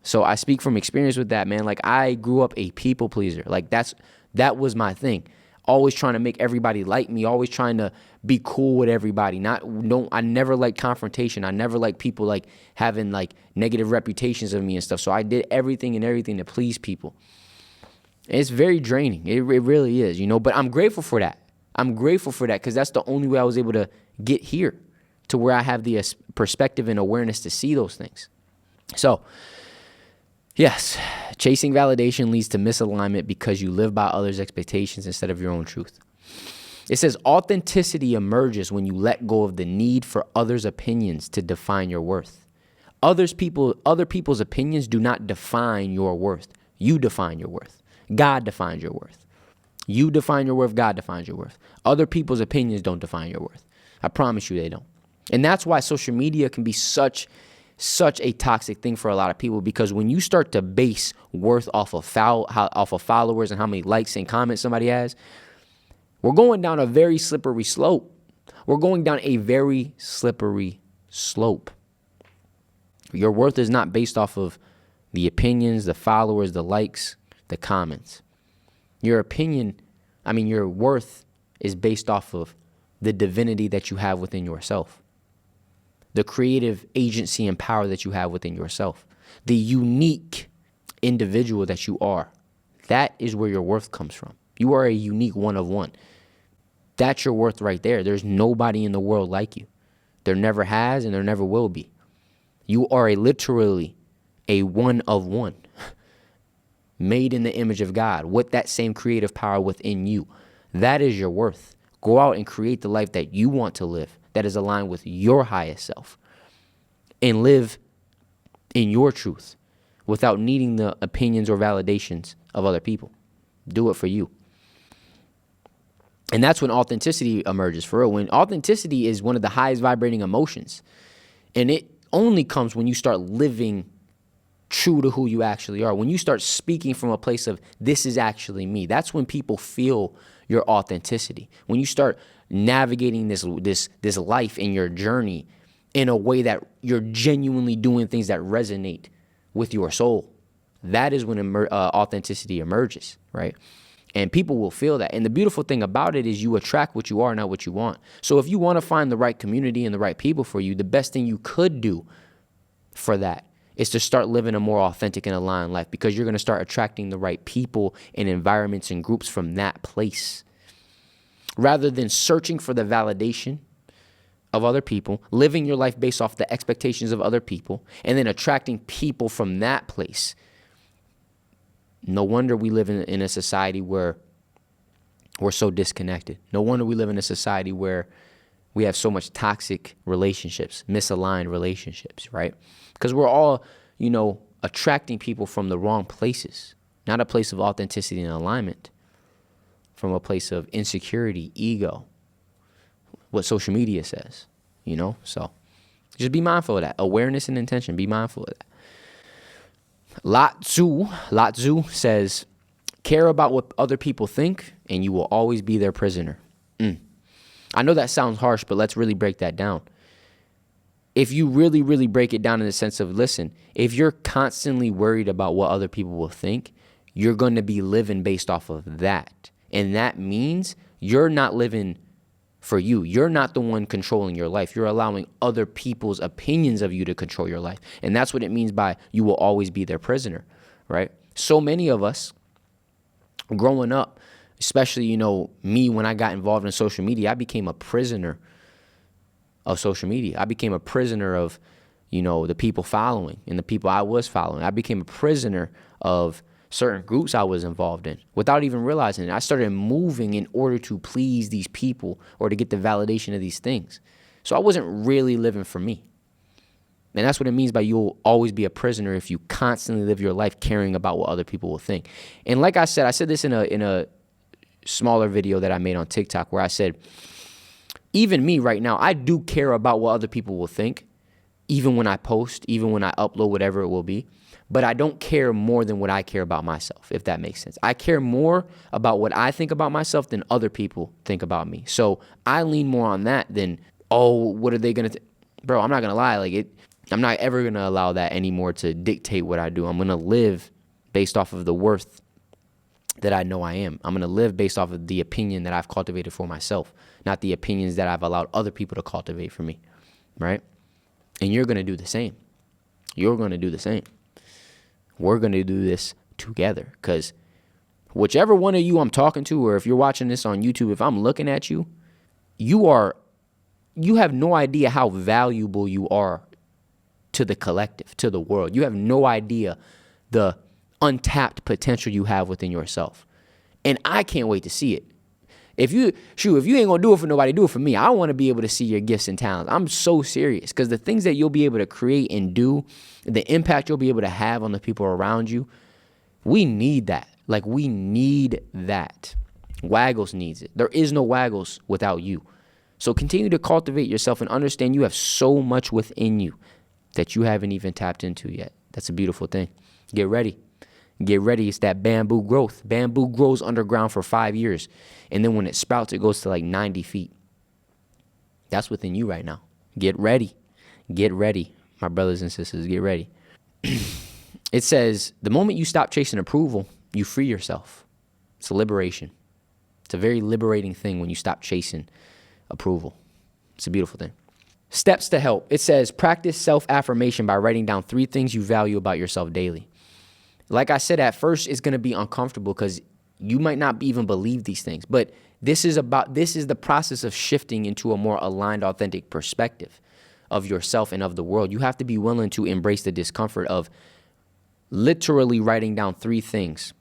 So I speak from experience with that, man. Like, I grew up a people pleaser. Like, that was my thing. Always trying to make everybody like me, always trying to be cool with everybody. I never liked confrontation. I never liked people like having like negative reputations of me and stuff. So I did everything to please people. And it's very draining. It really is, but I'm grateful for that. Because that's the only way I was able to get here to where I have the perspective and awareness to see those things. So, yes, chasing validation leads to misalignment because you live by others' expectations instead of your own truth. It says authenticity emerges when you let go of the need for others' opinions to define your worth. Other people's opinions do not define your worth. You define your worth. God defines your worth. You define your worth. God defines your worth. Other people's opinions don't define your worth. I promise you they don't. And that's why social media can be such a toxic thing for a lot of people, because when you start to base worth off of followers and how many likes and comments somebody has, we're going down a very slippery slope. Your worth is not based off of the opinions, the followers, the likes, the comments. Your worth is based off of the divinity that you have within yourself. The creative agency and power that you have within yourself, the unique individual that you are. That is where your worth comes from. You are a unique one of one. That's your worth right there. There's nobody in the world like you. There never has and there never will be. You are literally a one of one, made in the image of God with that same creative power within you. That is your worth. Go out and create the life that you want to live, that is aligned with your highest self, and live in your truth without needing the opinions or validations of other people. Do it for you. And that's when authenticity emerges, for real. When authenticity is one of the highest vibrating emotions. And it only comes when you start living true to who you actually are. When you start speaking from a place of, this is actually me. That's when people feel your authenticity. When you start navigating this life in your journey in a way that you're genuinely doing things that resonate with your soul, that is when authenticity emerges, right? And people will feel that. And the beautiful thing about it is you attract what you are, not what you want. So if you want to find the right community and the right people for you, the best thing you could do for that is to start living a more authentic and aligned life, because you're going to start attracting the right people and environments and groups from that place. Rather than searching for the validation of other people, living your life based off the expectations of other people, and then attracting people from that place. No wonder we live in a society where we're so disconnected. No wonder we live in a society where we have so much toxic relationships, misaligned relationships, right? Because we're all, attracting people from the wrong places, not a place of authenticity and alignment, from a place of insecurity, ego, what social media says, So just be mindful of that. Awareness and intention, be mindful of that. Lao Tzu says, care about what other people think and you will always be their prisoner. I know that sounds harsh, but let's really break that down. If you really, really break it down in the sense of, listen, if you're constantly worried about what other people will think, you're going to be living based off of that. And that means You're not living for you. You're not the one controlling your life. You're allowing other people's opinions of you to control your life. And that's what it means by you will always be their prisoner, right? So many of us growing up, especially, me, when I got involved in social media, I became a prisoner of social media. I became a prisoner of, the people following and the people I was following. I became a prisoner of certain groups I was involved in without even realizing it. I started moving in order to please these people or to get the validation of these things. So I wasn't really living for me. And that's what it means by you'll always be a prisoner if you constantly live your life caring about what other people will think. And like I said this in a smaller video that I made on TikTok where I said, even me right now, I do care about what other people will think, even when I post, even when I upload, whatever it will be. But I don't care more than what I care about myself, if that makes sense. I care more about what I think about myself than other people think about me. So I lean more on that than, what are they going to Bro, I'm not going to lie. I'm not ever going to allow that anymore to dictate what I do. I'm going to live based off of the worth that I know I am. I'm going to live based off of the opinion that I've cultivated for myself, not the opinions that I've allowed other people to cultivate for me, right? And you're going to do the same. You're going to do the same. We're going to do this together because whichever one of you I'm talking to, or if you're watching this on YouTube, if I'm looking at you, you have no idea how valuable you are to the collective, to the world. You have no idea the untapped potential you have within yourself. And I can't wait to see it. If you ain't gonna do it for nobody, do it for me. I want to be able to see your gifts and talents. I'm so serious because the things that you'll be able to create and do, the impact you'll be able to have on the people around you, we need that. We need that. WAGOS needs it. There is no WAGOS without you. So continue to cultivate yourself and understand you have so much within you that you haven't even tapped into yet. That's a beautiful thing. Get ready. Get ready. It's that bamboo growth. Bamboo grows underground for 5 years. And then when it sprouts, it goes to 90 feet. That's within you right now. Get ready. Get ready. My brothers and sisters, get ready. It says, the moment you stop chasing approval, you free yourself. It's a liberation. It's a very liberating thing when you stop chasing approval. It's a beautiful thing. Steps to help. It says, practice self-affirmation by writing down 3 things you value about yourself daily. Like I said, at first it's going to be uncomfortable because you might not even believe these things. But this is the process of shifting into a more aligned, authentic perspective of yourself and of the world. You have to be willing to embrace the discomfort of literally writing down 3 things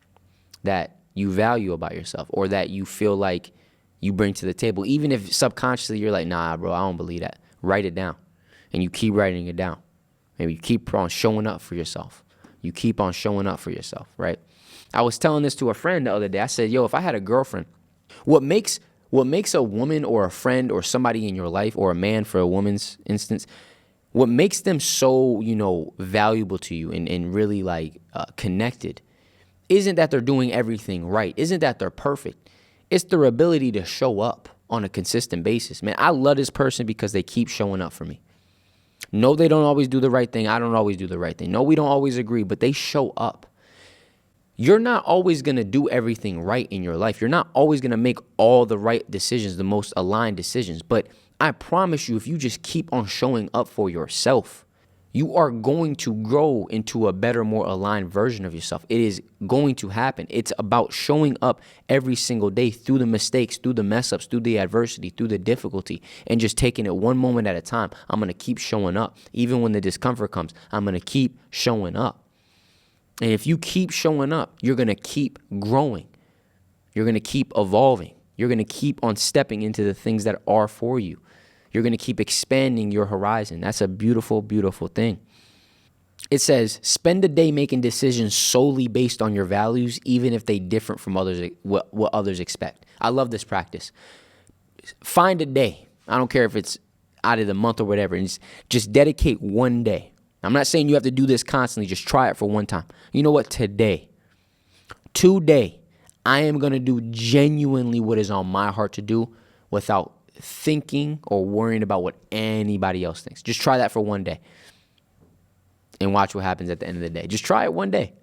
that you value about yourself or that you feel like you bring to the table. Even if subconsciously you're like, nah, bro, I don't believe that. Write it down. And you keep writing it down. Maybe you keep on showing up for yourself. You keep on showing up for yourself, right? I was telling this to a friend the other day. I said, yo, if I had a girlfriend, what makes a woman or a friend or somebody in your life, or a man for a woman's instance, what makes them so, valuable to you and really connected isn't that they're doing everything right. Isn't that they're perfect. It's their ability to show up on a consistent basis. Man, I love this person because they keep showing up for me. No, they don't always do the right thing. I don't always do the right thing. No, we don't always agree, but they show up. You're not always going to do everything right in your life. You're not always going to make all the right decisions, the most aligned decisions. But I promise you, if you just keep on showing up for yourself, you are going to grow into a better, more aligned version of yourself. It is going to happen. It's about showing up every single day through the mistakes, through the mess ups, through the adversity, through the difficulty, and just taking it one moment at a time. I'm going to keep showing up. Even when the discomfort comes, I'm going to keep showing up. And if you keep showing up, you're going to keep growing. You're going to keep evolving. You're going to keep on stepping into the things that are for you. You're going to keep expanding your horizon. That's a beautiful, beautiful thing. It says, spend a day making decisions solely based on your values, even if they differ from what others expect. I love this practice. Find a day. I don't care if it's out of the month or whatever. And just dedicate one day. I'm not saying you have to do this constantly. Just try it for one time. You know what? Today, I am going to do genuinely what is on my heart to do without thinking or worrying about what anybody else thinks. Just try that for one day and watch what happens at the end of the day. Just try it one day.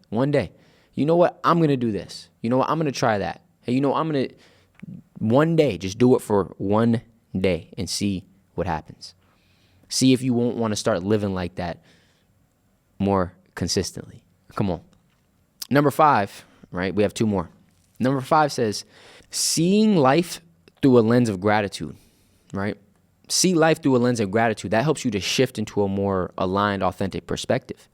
You know what? I'm going to do this. You know what? I'm going to try that. Hey, I'm going to One day, just do it for one day and see what happens. See if you won't want to start living like that more consistently. Come on. Number 5, right? We have 2 more. Number 5 says, seeing life through a lens of gratitude, right? See life through a lens of gratitude. That helps you to shift into a more aligned, authentic perspective.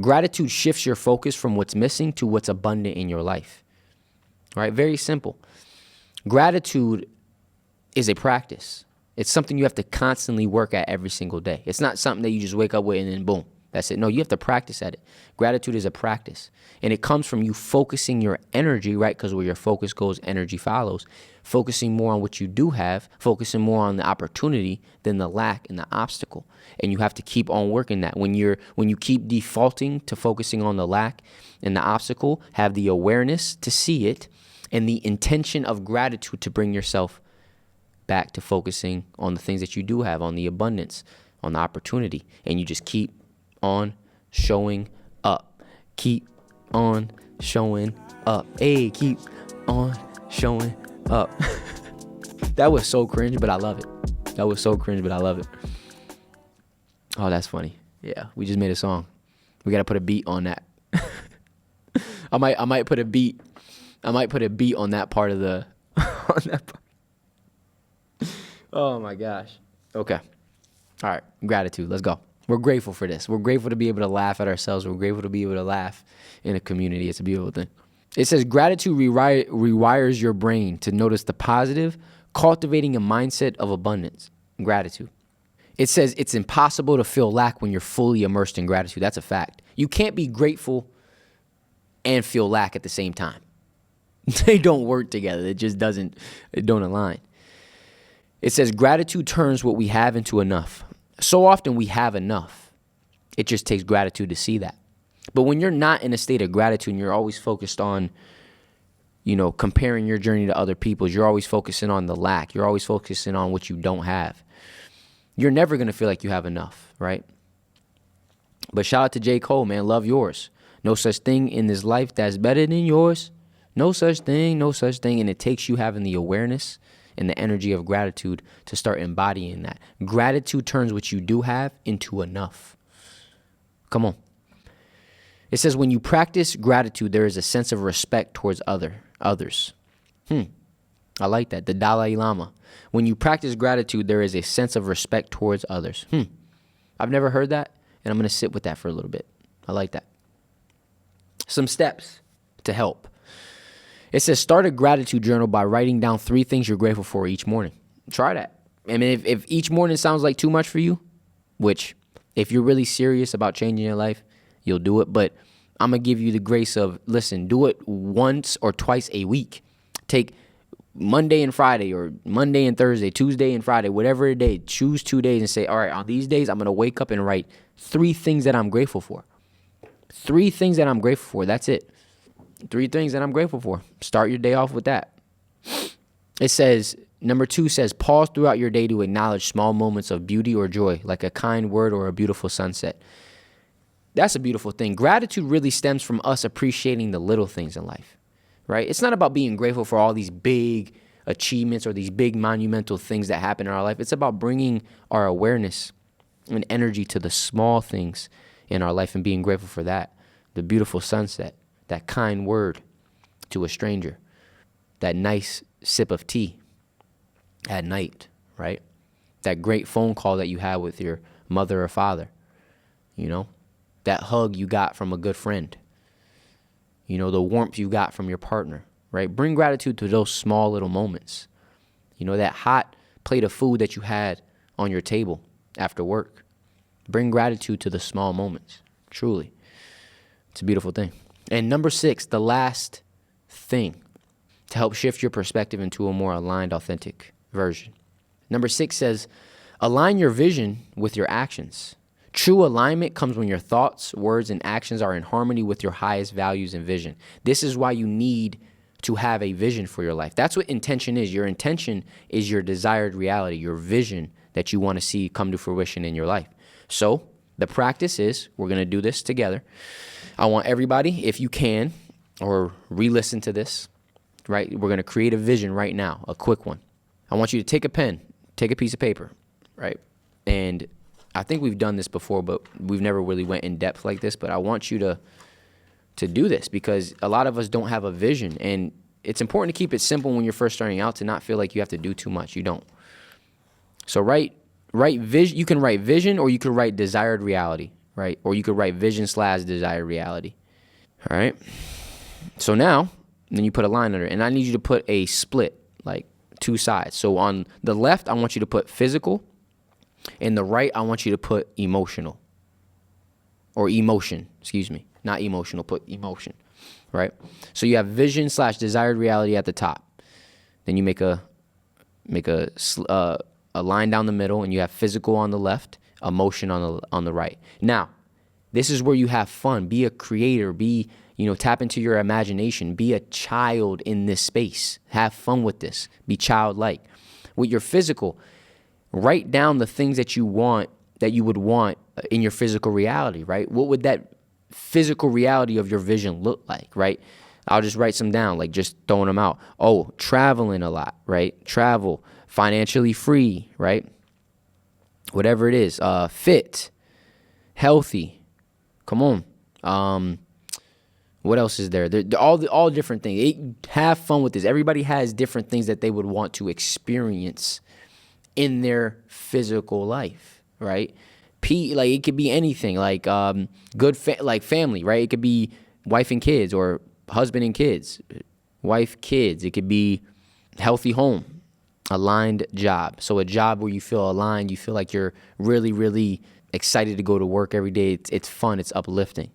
Gratitude shifts your focus from what's missing to what's abundant in your life, right? Very simple. Gratitude is a practice. It's something you have to constantly work at every single day. It's not something that you just wake up with and then boom, that's it. No, you have to practice at it. Gratitude is a practice. And it comes from you focusing your energy, right? Because where your focus goes, energy follows. Focusing more on what you do have, focusing more on the opportunity than the lack and the obstacle. And you have to keep on working that. When you keep defaulting to focusing on the lack and the obstacle, have the awareness to see it and the intention of gratitude to bring yourself back to focusing on the things that you do have, on the abundance, on the opportunity. And you just keep on showing up. Keep on showing up. Hey, keep on showing up. That was so cringe, but I love it. That was so cringe, but I love it. Oh, that's funny. Yeah, we just made a song. We got to put a beat on that. I might put a beat. I might put a beat on that part of the on that part. Oh my gosh. Okay. All right. Gratitude. Let's go. We're grateful for this. We're grateful to be able to laugh at ourselves. We're grateful to be able to laugh in a community. It's a beautiful thing. It says gratitude rewires your brain to notice the positive, cultivating a mindset of abundance. Gratitude. It says it's impossible to feel lack when you're fully immersed in gratitude. That's a fact. You can't be grateful and feel lack at the same time. They don't work together. It don't align. It says gratitude turns what we have into enough. So often we have enough. It just takes gratitude to see that. But when you're not in a state of gratitude and you're always focused on, comparing your journey to other people's, you're always focusing on the lack. You're always focusing on what you don't have. You're never going to feel like you have enough, right? But shout out to J. Cole, man. Love yours. No such thing in this life that's better than yours. No such thing, no such thing. And it takes you having the awareness and the energy of gratitude to start embodying that. Gratitude turns what you do have into enough. Come on. It says when you practice gratitude, there is a sense of respect towards others. I like that. The Dalai Lama. When you practice gratitude, there is a sense of respect towards others. I've never heard that, and I'm going to sit with that for a little bit. I like that. Some steps to help. It says start a gratitude journal by writing down 3 things you're grateful for each morning. Try that. I mean, if each morning sounds like too much for you, which if you're really serious about changing your life, you'll do it. But I'm going to give you the grace of, listen, do it once or twice a week. Take Monday and Friday or Monday and Thursday, Tuesday and Friday, whatever day, choose 2 days and say, all right, on these days, I'm going to wake up and write 3 things that I'm grateful for. 3 things that I'm grateful for. That's it. 3 things that I'm grateful for. Start your day off with that. It says, number 2 says, pause throughout your day to acknowledge small moments of beauty or joy, like a kind word or a beautiful sunset. That's a beautiful thing. Gratitude really stems from us appreciating the little things in life, right? It's not about being grateful for all these big achievements or these big monumental things that happen in our life. It's about bringing our awareness and energy to the small things in our life and being grateful for that. The beautiful sunset, that kind word to a stranger, that nice sip of tea at night, right? That great phone call that you had with your mother or father, that hug you got from a good friend, the warmth you got from your partner, right? Bring gratitude to those small little moments. That hot plate of food that you had on your table after work. Bring gratitude to the small moments, truly. It's a beautiful thing. And number 6, the last thing to help shift your perspective into a more aligned, authentic version. Number 6 says, align your vision with your actions. True alignment comes when your thoughts, words, and actions are in harmony with your highest values and vision. This is why you need to have a vision for your life. That's what intention is. Your intention is your desired reality, your vision that you want to see come to fruition in your life. So the practice is, we're going to do this together. I want everybody, if you can, or re-listen to this, right? We're going to create a vision right now, a quick one. I want you to take a pen, take a piece of paper, right? And I think we've done this before, but we've never really went in depth like this. But I want you to do this because a lot of us don't have a vision. And it's important to keep it simple when you're first starting out, to not feel like you have to do too much. You don't. So write vision. You can write vision, or you can write desired reality, right? Or you could write vision/desired reality. All right. So now, then you put a line under it. And I need you to put a split, like 2 sides. So on the left, I want you to put physical. In the right, I want you to put emotional. Or emotion, excuse me. Not emotional, put emotion, right? So you have vision/desired reality at the top. Then you make a line down the middle, and you have physical on the left, emotion on the right. Now, this is where you have fun. Be a creator. Tap into your imagination. Be a child in this space. Have fun with this. Be childlike. With your physical, write down the things that you would want in your physical reality, right? What would that physical reality of your vision look like, right? I'll just write some down, like just throwing them out. Oh, traveling a lot, right? Travel, financially free, right? Whatever it is, fit, healthy. Come on. What else is there? They're all different things. Have fun with this. Everybody has different things that they would want to experience in their physical life, right? Like it could be anything, like like family, right? It could be wife and kids, or husband and kids, wife, kids. It could be healthy home, aligned job. So a job where you feel aligned, you feel like you're really, really excited to go to work every day. It's fun. It's uplifting.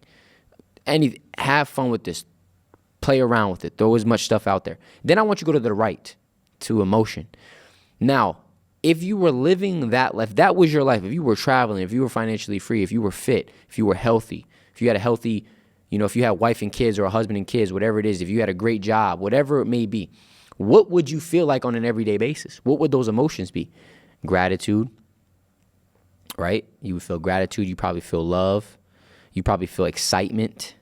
Have fun with this. Play around with it. Throw as much stuff out there. Then I want you to go to the right, to emotion. Now, if you were living that life, that was your life. If you were traveling, if you were financially free, if you were fit, if you were healthy, if you had a healthy, if you had wife and kids, or a husband and kids, whatever it is, if you had a great job, whatever it may be, what would you feel like on an everyday basis? What would those emotions be? Gratitude, right? You would feel gratitude. You probably feel love. You probably feel excitement.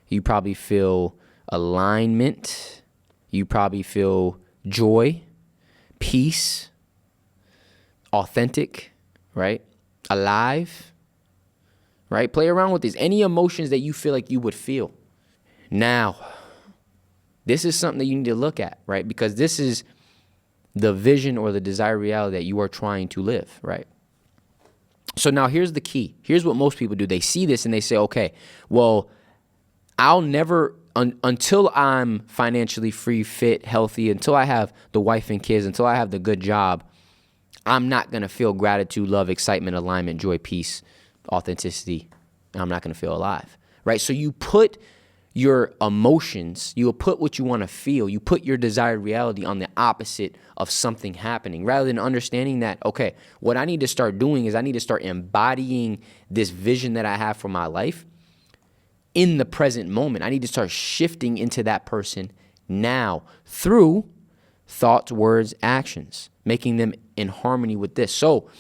You probably feel alignment. You probably feel joy, peace, authentic, right? Alive, right? Play around with these. Any emotions that you feel like you would feel. Now, this is something that you need to look at, right? Because this is the vision or the desired reality that you are trying to live, right? So now here's the key. Here's what most people do. They see this and they say, okay, well, I'll never, until I'm financially free, fit, healthy, until I have the wife and kids, until I have the good job, I'm not going to feel gratitude, love, excitement, alignment, joy, peace, authenticity. And I'm not going to feel alive, right? So you put your emotions, you will put what you want to feel, you put your desired reality on the opposite of something happening, rather than understanding that, okay, what I need to start doing is I need to start embodying this vision that I have for my life in the present moment. I need to start shifting into that person now through thoughts, words, actions, making them in harmony with this. So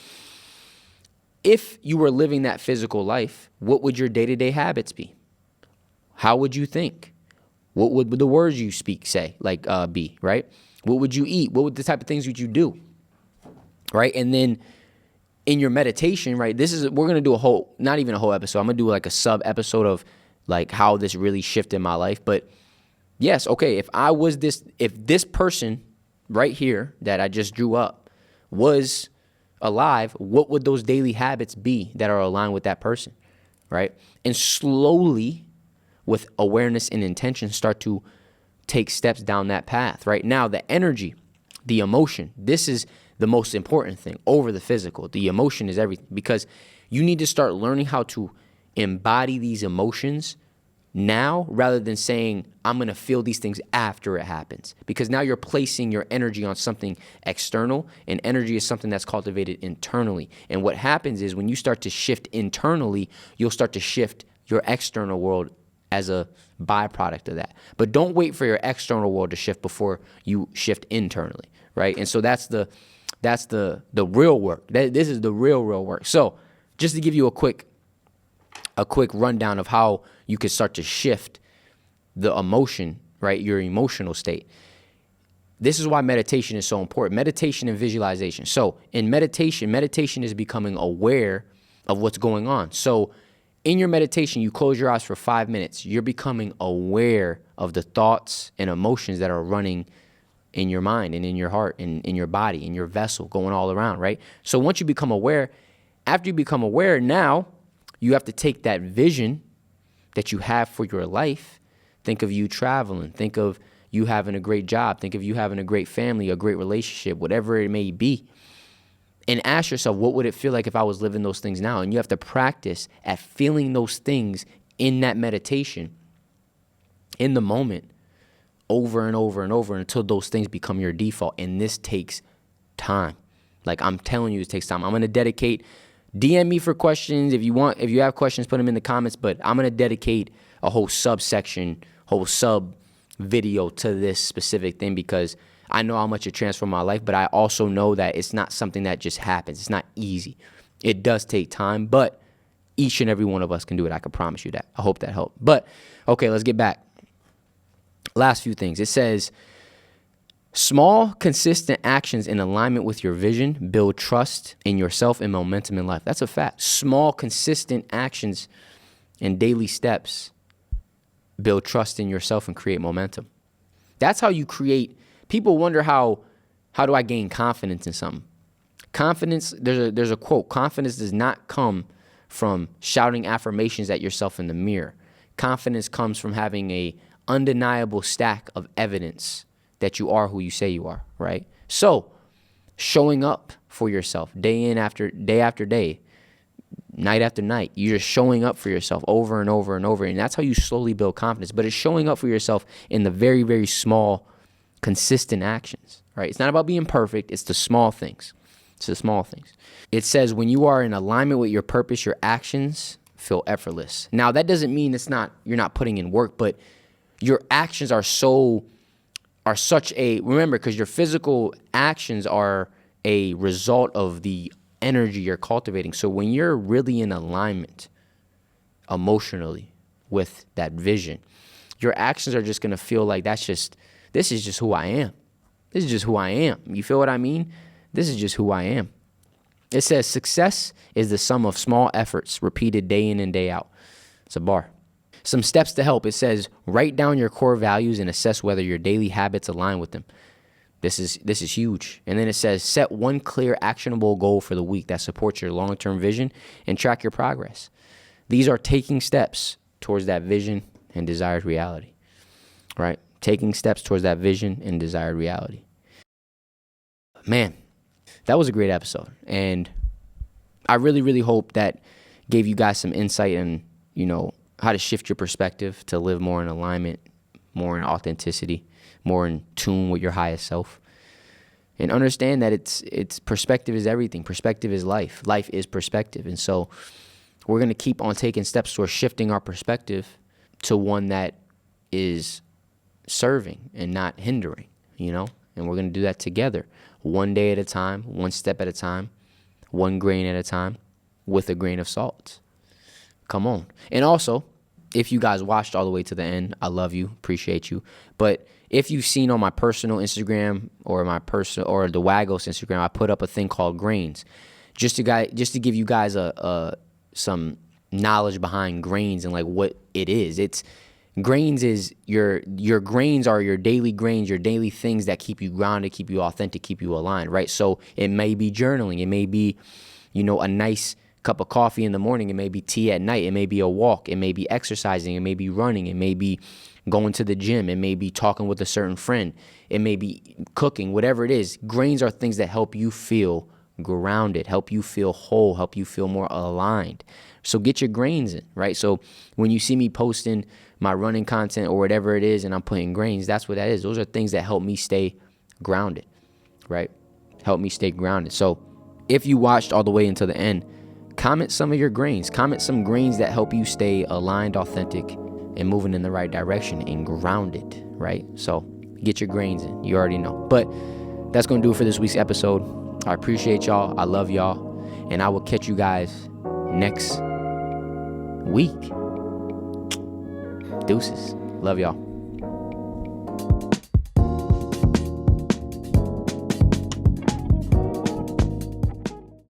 if you were living that physical life, what would your day-to-day habits be? How would you think? What would the words you speak say, be, right? What would you eat? What would the type of things would you do, right? And then in your meditation, right, we're going to do not even a whole episode. I'm going to do like a sub episode of like how this really shifted my life. But yes, okay, if this person right here that I just drew up was alive, what would those daily habits be that are aligned with that person, right? And slowly, with awareness and intention, start to take steps down that path, right? Now, the energy, the emotion, this is the most important thing over the physical. The emotion is everything, because you need to start learning how to embody these emotions now, rather than saying, I'm going to feel these things after it happens. Because now you're placing your energy on something external, and energy is something that's cultivated internally. And what happens is when you start to shift internally, you'll start to shift your external world as a byproduct of that. But don't wait for your external world to shift before you shift internally, right? And so that's the real work. This is the real work. So just to give you a quick rundown of how you could start to shift the emotion, right? Your emotional state. This is why meditation is so important. Meditation and visualization. So in meditation is becoming aware of what's going on. So in your meditation, you close your eyes for 5 minutes. You're becoming aware of the thoughts and emotions that are running in your mind and in your heart and in your body, in your vessel, going all around, right? So once you become aware, after you become aware, now you have to take that vision that you have for your life. Think of you traveling. Think of you having a great job. Think of you having a great family, a great relationship, whatever it may be. And ask yourself, what would it feel like if I was living those things now? And you have to practice at feeling those things in that meditation, in the moment, over and over and over until those things become your default. And this takes time. Like I'm telling you, it takes time. I'm going to dedicate, DM me for questions. If you have questions, put them in the comments. But I'm going to dedicate a whole subsection, whole sub video to this specific thing because I know how much it transformed my life, but I also know that it's not something that just happens. It's not easy. It does take time, but each and every one of us can do it. I can promise you that. I hope that helped. But, okay, let's get back. Last few things. It says, small, consistent actions in alignment with your vision build trust in yourself and momentum in life. That's a fact. Small, consistent actions and daily steps build trust in yourself and create momentum. That's how you create. People wonder how do I gain confidence in something? Confidence, there's a quote, confidence does not come from shouting affirmations at yourself in the mirror. Confidence comes from having a undeniable stack of evidence that you are who you say you are, right? So showing up for yourself day after day, night after night, you're just showing up for yourself over and over and over. And that's how you slowly build confidence. But it's showing up for yourself in the very, very small, consistent actions, right? It's not about being perfect. It's the small things. It's the small things. It says when you are in alignment with your purpose, your actions feel effortless. Now, that doesn't mean you're not putting in work, but your actions are such a, remember, because your physical actions are a result of the energy you're cultivating. So when you're really in alignment emotionally with that vision, your actions are just going to feel like this is just who I am. This is just who I am. You feel what I mean? This is just who I am. It says success is the sum of small efforts repeated day in and day out. It's a bar. Some steps to help. It says write down your core values and assess whether your daily habits align with them. This is huge. And then it says set one clear actionable goal for the week that supports your long-term vision and track your progress. These are taking steps towards that vision and desired reality, right? Taking steps towards that vision and desired reality. Man, that was a great episode. And I really, really hope that gave you guys some insight and, how to shift your perspective to live more in alignment, more in authenticity, more in tune with your highest self. And understand that it's perspective is everything. Perspective is life. Life is perspective. And so we're going to keep on taking steps towards shifting our perspective to one that is serving and not hindering, And we're going to do that together, one day at a time, one step at a time, one grain at a time, with a grain of salt. Come on. And also, if you guys watched all the way to the end, I love you, appreciate you. But if you've seen on my personal Instagram or the WAGOS Instagram, I put up a thing called grains, just to give you guys some knowledge behind grains and like what it is. Grains is your grains are your daily grains, your daily things that keep you grounded, keep you authentic, keep you aligned, right? So it may be journaling, it may be, a nice cup of coffee in the morning, it may be tea at night, it may be a walk, it may be exercising, it may be running, it may be going to the gym, it may be talking with a certain friend, it may be cooking, whatever it is. Grains are things that help you feel grounded, help you feel whole, help you feel more aligned. So get your grains in, right? So when you see me posting my running content or whatever it is and I'm putting grains, that's what that is. Those are things that help me stay grounded, right? Help me stay grounded. So if you watched all the way until the end, comment some of your grains. Comment some grains that help you stay aligned, authentic, and moving in the right direction and grounded, right? So get your grains in. You already know. But that's going to do it for this week's episode. I appreciate y'all. I love y'all. And I will catch you guys next week. Deuces. Love y'all.